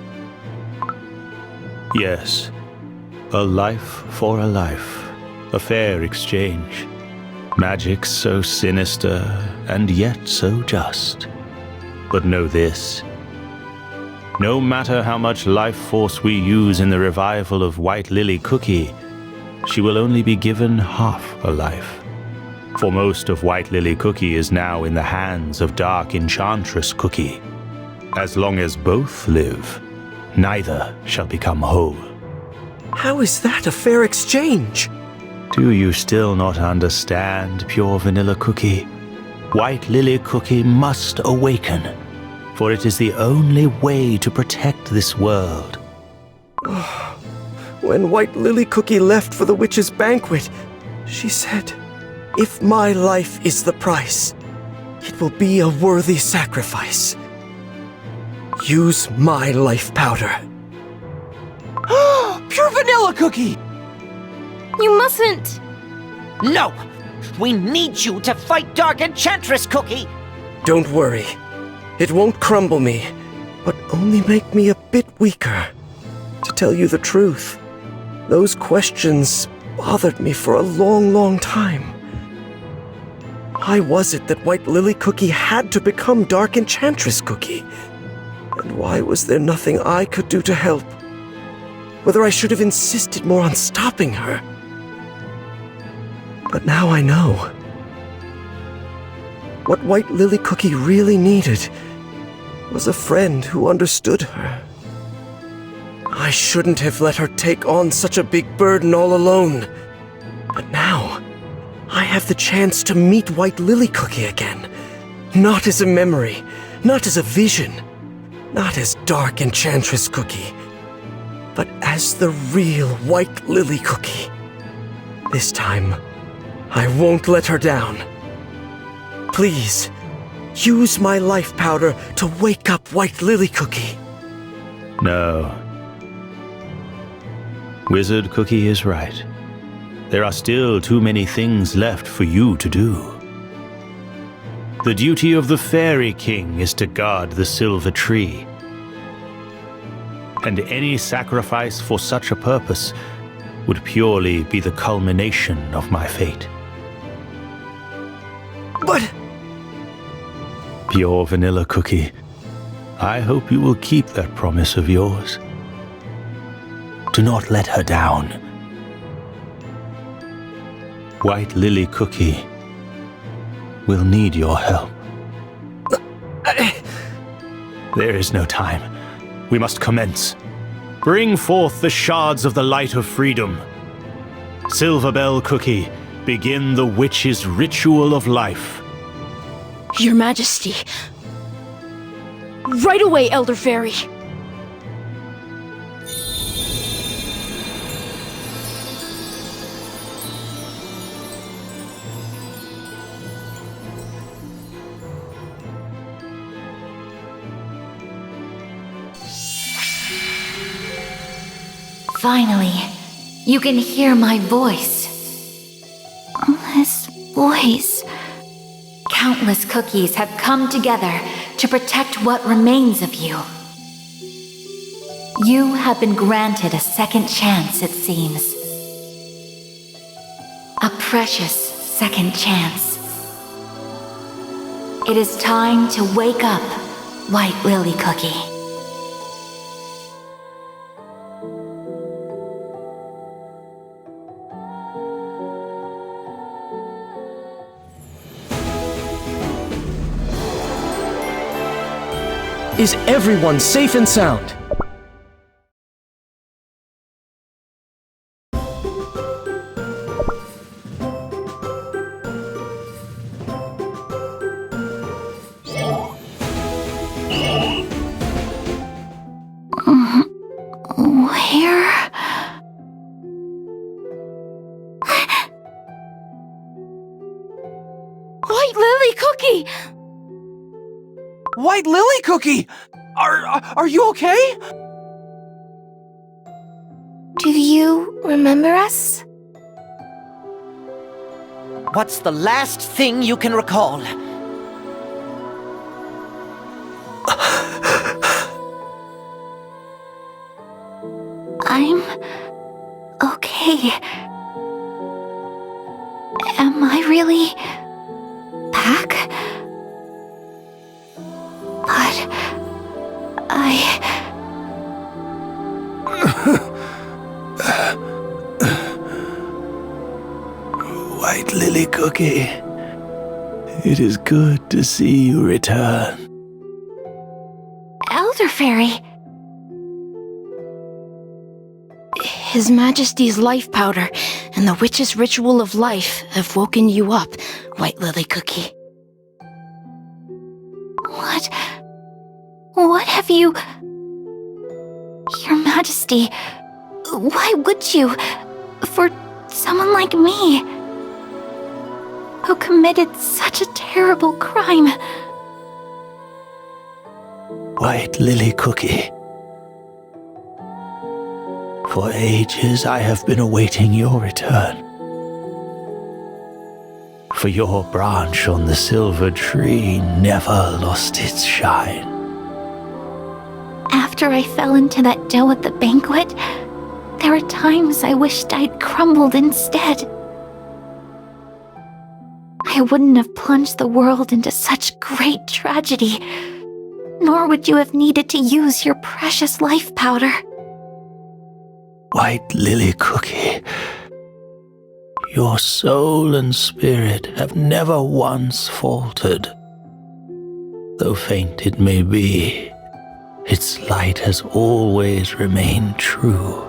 [SPEAKER 15] Yes, a life for a life, a fair exchange. Magic so sinister, and yet so just. But know this. No matter how much life force we use in the revival of White Lily Cookie, she will only be given half a life. For most of White Lily Cookie is now in the hands of Dark Enchantress Cookie. As long as both live, neither shall become whole.
[SPEAKER 6] How is that a fair exchange?
[SPEAKER 15] Do you still not understand, Pure Vanilla Cookie? White Lily Cookie must awaken, for it is the only way to protect this world.
[SPEAKER 6] When White Lily Cookie left for the witch's banquet, she said, "If my life is the price, it will be a worthy sacrifice. Use my life powder."
[SPEAKER 7] Pure Vanilla Cookie!
[SPEAKER 8] You mustn't!
[SPEAKER 10] No! We need you to fight Dark Enchantress Cookie!
[SPEAKER 6] Don't worry. It won't crumble me, but only make me a bit weaker. To tell you the truth, those questions bothered me for a long, long time. Why was it that White Lily Cookie had to become Dark Enchantress Cookie? And why was there nothing I could do to help? Whether I should have insisted more on stopping her. But now I know. What White Lily Cookie really needed was a friend who understood her. I shouldn't have let her take on such a big burden all alone. But now, I have the chance to meet White Lily Cookie again. Not as a memory, not as a vision, not as Dark Enchantress Cookie, but as the real White Lily Cookie. This time, I won't let her down. Please, use my life powder to wake up White Lily Cookie.
[SPEAKER 15] No. Wizard Cookie is right. There are still too many things left for you to do. The duty of the Fairy King is to guard the Silver Tree. And any sacrifice for such a purpose would purely be the culmination of my fate.
[SPEAKER 6] But...
[SPEAKER 15] Pure Vanilla Cookie, I hope you will keep that promise of yours. Do not let her down. White Lily Cookie will need your help. There is no time. We must commence. Bring forth the shards of the light of freedom. Silverbell Cookie, begin the witch's ritual of life.
[SPEAKER 4] Your Majesty. Right away, Elder Fairy.
[SPEAKER 1] Finally, you can hear my voice. This voice. Countless cookies have come together to protect what remains of you. You have been granted a second chance, it seems. A precious second chance. It is time to wake up, White Lily Cookie.
[SPEAKER 6] Is everyone safe and sound?
[SPEAKER 1] Where?
[SPEAKER 4] White Lily Cookie!
[SPEAKER 7] White Lily Cookie! Are you okay?
[SPEAKER 8] Do you remember us?
[SPEAKER 10] What's the last thing you can recall?
[SPEAKER 1] I'm okay. Am I really back? But
[SPEAKER 15] White Lily Cookie, it is good to see you return.
[SPEAKER 1] Elder Fairy.
[SPEAKER 4] His Majesty's life powder and the witch's ritual of life have woken you up, White Lily Cookie.
[SPEAKER 1] What have you... Your Majesty, why would you? For someone like me, who committed such a terrible crime.
[SPEAKER 15] White Lily Cookie. For ages I have been awaiting your return. For your branch on the silver tree never lost its shine.
[SPEAKER 1] After I fell into that dough at the banquet, there were times I wished I'd crumbled instead. I wouldn't have plunged the world into such great tragedy, nor would you have needed to use your precious life powder.
[SPEAKER 15] White Lily Cookie, your soul and spirit have never once faltered. Though faint it may be, its light has always remained true.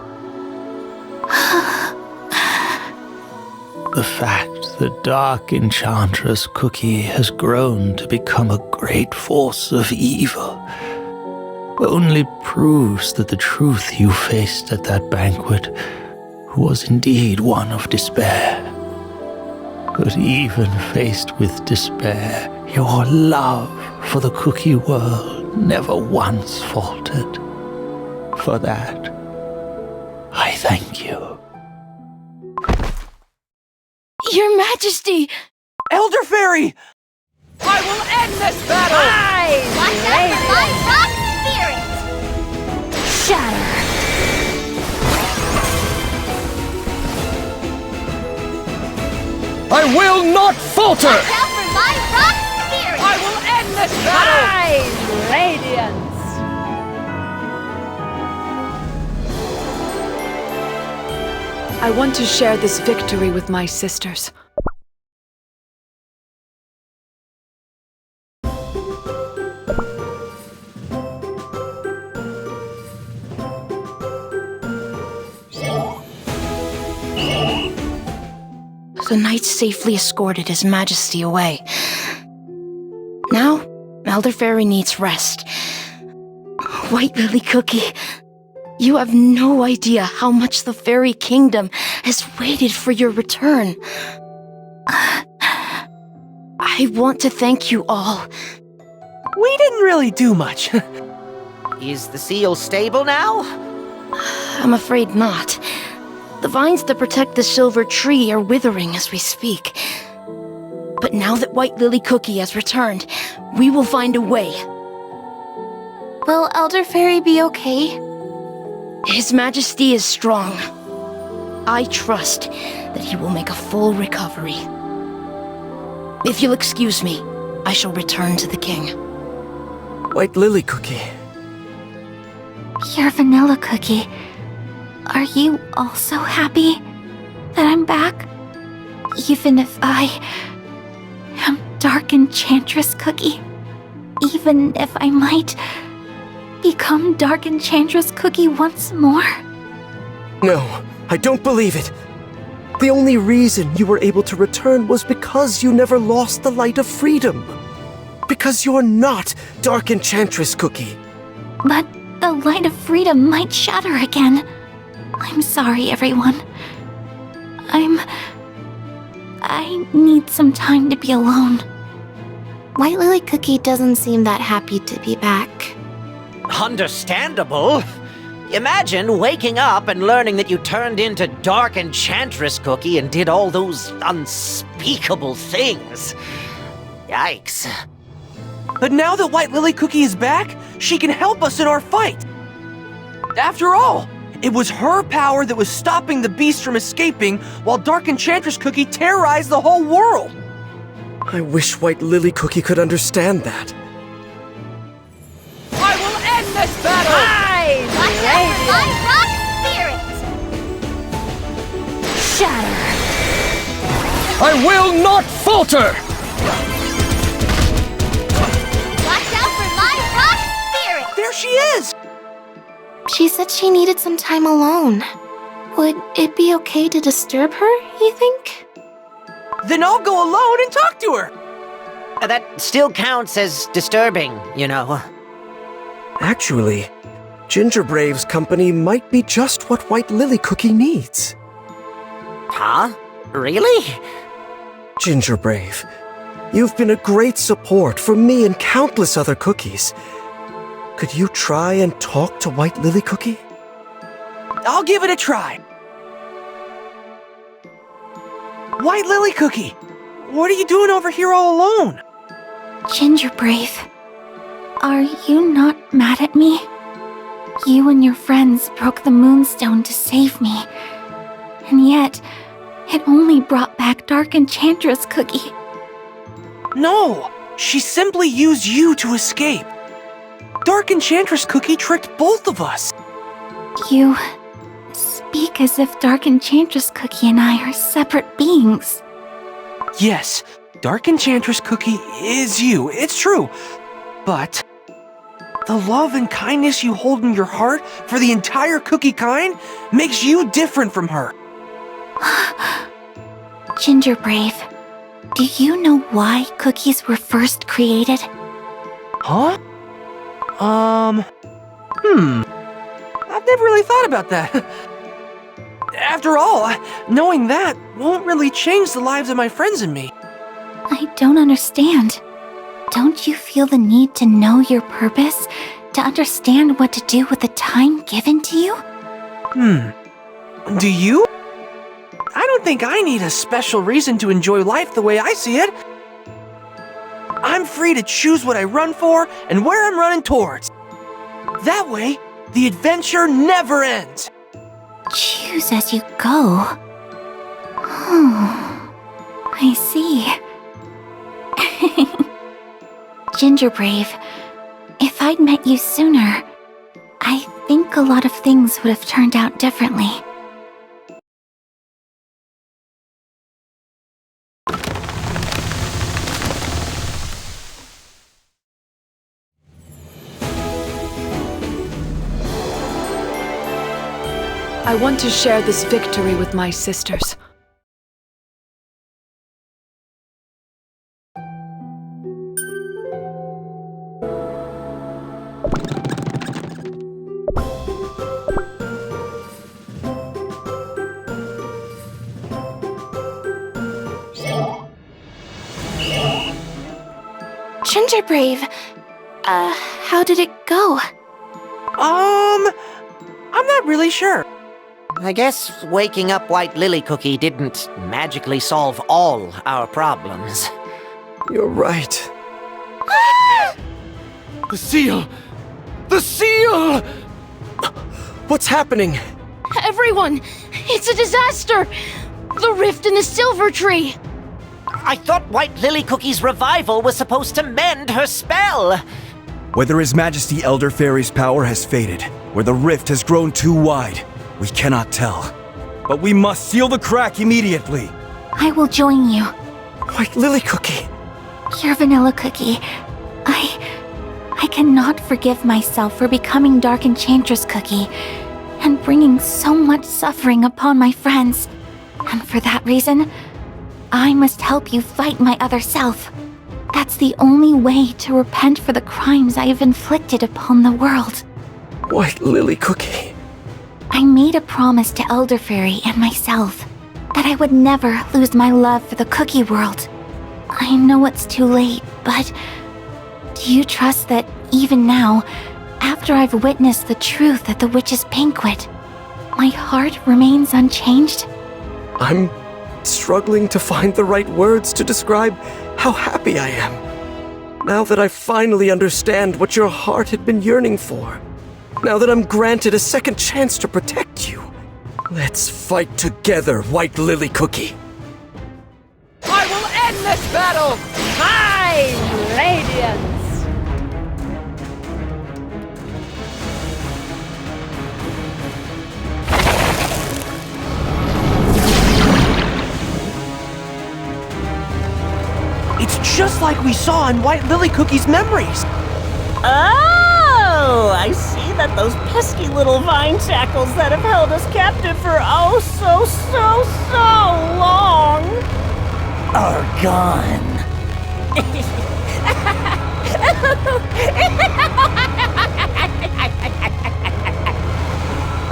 [SPEAKER 15] The fact that Dark Enchantress Cookie has grown to become a great force of evil only proves that the truth you faced at that banquet was indeed one of despair. But even faced with despair, your love for the cookie world never once faltered. For that, I thank you.
[SPEAKER 4] Your Majesty!
[SPEAKER 7] Elder Fairy!
[SPEAKER 13] I will end this battle!
[SPEAKER 17] Watch out for my rock spirit!
[SPEAKER 1] Shatter!
[SPEAKER 12] I will not falter!
[SPEAKER 17] Watch out for my rock spirit!
[SPEAKER 13] I will end this battle!
[SPEAKER 16] Shine, radiance! I want to share this victory with my sisters.
[SPEAKER 4] The knight safely escorted His Majesty away. Now, Elder Fairy needs rest. White Lily Cookie, you have no idea how much the Fairy Kingdom has waited for your return. I want to thank you all.
[SPEAKER 7] We didn't really do much.
[SPEAKER 10] Is the seal stable now?
[SPEAKER 4] I'm afraid not. The vines that protect the silver tree are withering as we speak. But now that White Lily Cookie has returned, we will find a way.
[SPEAKER 8] Will Elder Fairy be okay?
[SPEAKER 4] His Majesty is strong. I trust that he will make a full recovery. If you'll excuse me, I shall return to the king.
[SPEAKER 6] White Lily Cookie.
[SPEAKER 1] Your Vanilla Cookie. Are you also happy that I'm back? Even if I am Dark Enchantress Cookie? Even if I might become Dark Enchantress Cookie once more?
[SPEAKER 6] No, I don't believe it. The only reason you were able to return was because you never lost the light of freedom. Because you're not Dark Enchantress Cookie.
[SPEAKER 1] But the light of freedom might shatter again. I'm sorry, everyone. I need some time to be alone.
[SPEAKER 8] White Lily Cookie doesn't seem that happy to be back.
[SPEAKER 10] Understandable. Imagine waking up and learning that you turned into Dark Enchantress Cookie and did all those unspeakable things. Yikes.
[SPEAKER 7] But now that White Lily Cookie is back, she can help us in our fight. After all, it was her power that was stopping the beast from escaping while Dark Enchantress Cookie terrorized the whole world.
[SPEAKER 6] I wish White Lily Cookie could understand that.
[SPEAKER 13] I will end this battle!
[SPEAKER 17] Watch out for my rock spirit!
[SPEAKER 1] Shatter!
[SPEAKER 12] I will not falter!
[SPEAKER 17] Watch out for my rock spirit!
[SPEAKER 7] There she is!
[SPEAKER 8] She said she needed some time alone. Would it be okay to disturb her, you think?
[SPEAKER 7] Then I'll go alone and talk to her.
[SPEAKER 10] That still counts as disturbing, you know.
[SPEAKER 6] Actually, Ginger Brave's company might be just what White Lily Cookie needs.
[SPEAKER 10] Huh? Really?
[SPEAKER 6] Ginger Brave, you've been a great support for me and countless other cookies. Could you try and talk to White Lily Cookie?
[SPEAKER 7] I'll give it a try. White Lily Cookie, what are you doing over here all alone?
[SPEAKER 1] Ginger Brave, are you not mad at me? You and your friends broke the Moonstone to save me. And yet, it only brought back Dark Enchantress Cookie.
[SPEAKER 7] No, she simply used you to escape. Dark Enchantress Cookie tricked both of us.
[SPEAKER 1] You speak as if Dark Enchantress Cookie and I are separate beings.
[SPEAKER 7] Yes, Dark Enchantress Cookie is you, it's true. But the love and kindness you hold in your heart for the entire cookie kind makes you different from her.
[SPEAKER 1] Ginger Brave, do you know why cookies were first created?
[SPEAKER 7] Huh? I've never really thought about that. After all, knowing that won't really change the lives of my friends and me.
[SPEAKER 1] I don't understand. Don't you feel the need to know your purpose, to understand what to do with the time given to you?
[SPEAKER 7] Do you? I don't think I need a special reason to enjoy life the way I see it. I'm free to choose what I run for and where I'm running towards. That way, the adventure never ends.
[SPEAKER 1] Choose as you go. I see. Ginger Brave, if I'd met you sooner, I think a lot of things would have turned out differently.
[SPEAKER 16] I want to share this victory with my sisters.
[SPEAKER 8] Ginger Brave, how did it go?
[SPEAKER 7] I'm not really sure.
[SPEAKER 10] I guess waking up White Lily Cookie didn't magically solve all our problems.
[SPEAKER 6] You're right.
[SPEAKER 11] The seal! The seal!
[SPEAKER 6] What's happening?
[SPEAKER 4] Everyone, it's a disaster! The rift in the silver tree!
[SPEAKER 10] I thought White Lily Cookie's revival was supposed to mend her spell!
[SPEAKER 14] Whether His Majesty Elder Fairy's power has faded, or the rift has grown too wide, we cannot tell. But we must seal the crack immediately.
[SPEAKER 1] I will join you.
[SPEAKER 6] White Lily Cookie.
[SPEAKER 1] Pure Vanilla Cookie. I cannot forgive myself for becoming Dark Enchantress Cookie and bringing so much suffering upon my friends. And for that reason, I must help you fight my other self. That's the only way to repent for the crimes I have inflicted upon the world.
[SPEAKER 6] White Lily Cookie.
[SPEAKER 1] I made a promise to Elder Fairy and myself that I would never lose my love for the cookie world. I know it's too late, but do you trust that even now, after I've witnessed the truth at the witch's banquet, my heart remains unchanged?
[SPEAKER 6] I'm struggling to find the right words to describe how happy I am. Now that I finally understand what your heart had been yearning for. Now that I'm granted a second chance to protect you. Let's fight together, White Lily Cookie.
[SPEAKER 13] I will end this battle! High Radiance!
[SPEAKER 7] It's just like we saw in White Lily Cookie's memories.
[SPEAKER 9] Oh, I see that those pesky little vine shackles that have held us captive for oh so long are gone.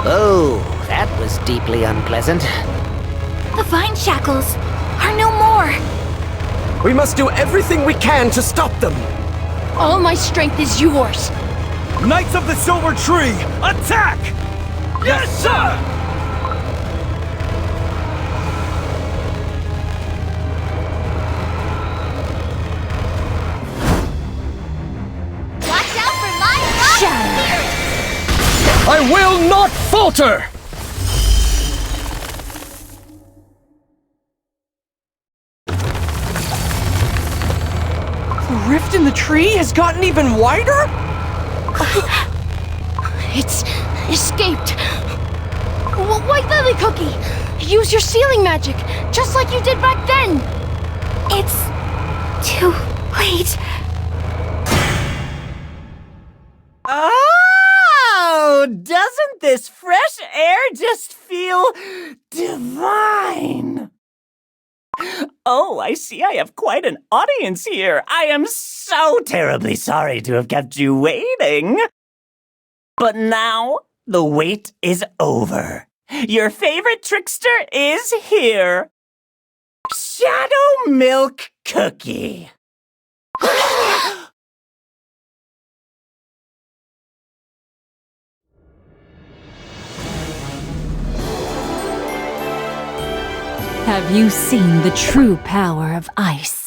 [SPEAKER 10] Oh, that was deeply unpleasant.
[SPEAKER 1] The vine shackles are no more.
[SPEAKER 6] We must do everything we can to stop them.
[SPEAKER 4] All my strength is yours.
[SPEAKER 14] Knights of the Silver Tree, attack!
[SPEAKER 11] Yes, sir!
[SPEAKER 17] Watch out for my rock spirit!
[SPEAKER 12] I will not falter!
[SPEAKER 7] The rift in the tree has gotten even wider?
[SPEAKER 4] It's escaped. White Lily Cookie, use your sealing magic, just like you did back then.
[SPEAKER 1] It's too late.
[SPEAKER 9] Oh, doesn't this fresh air just feel divine? Oh, I see I have quite an audience here. I am so terribly sorry to have kept you waiting. But now, the wait is over. Your favorite trickster is here. Shadow Milk Cookie.
[SPEAKER 18] Have you seen the true power of ice?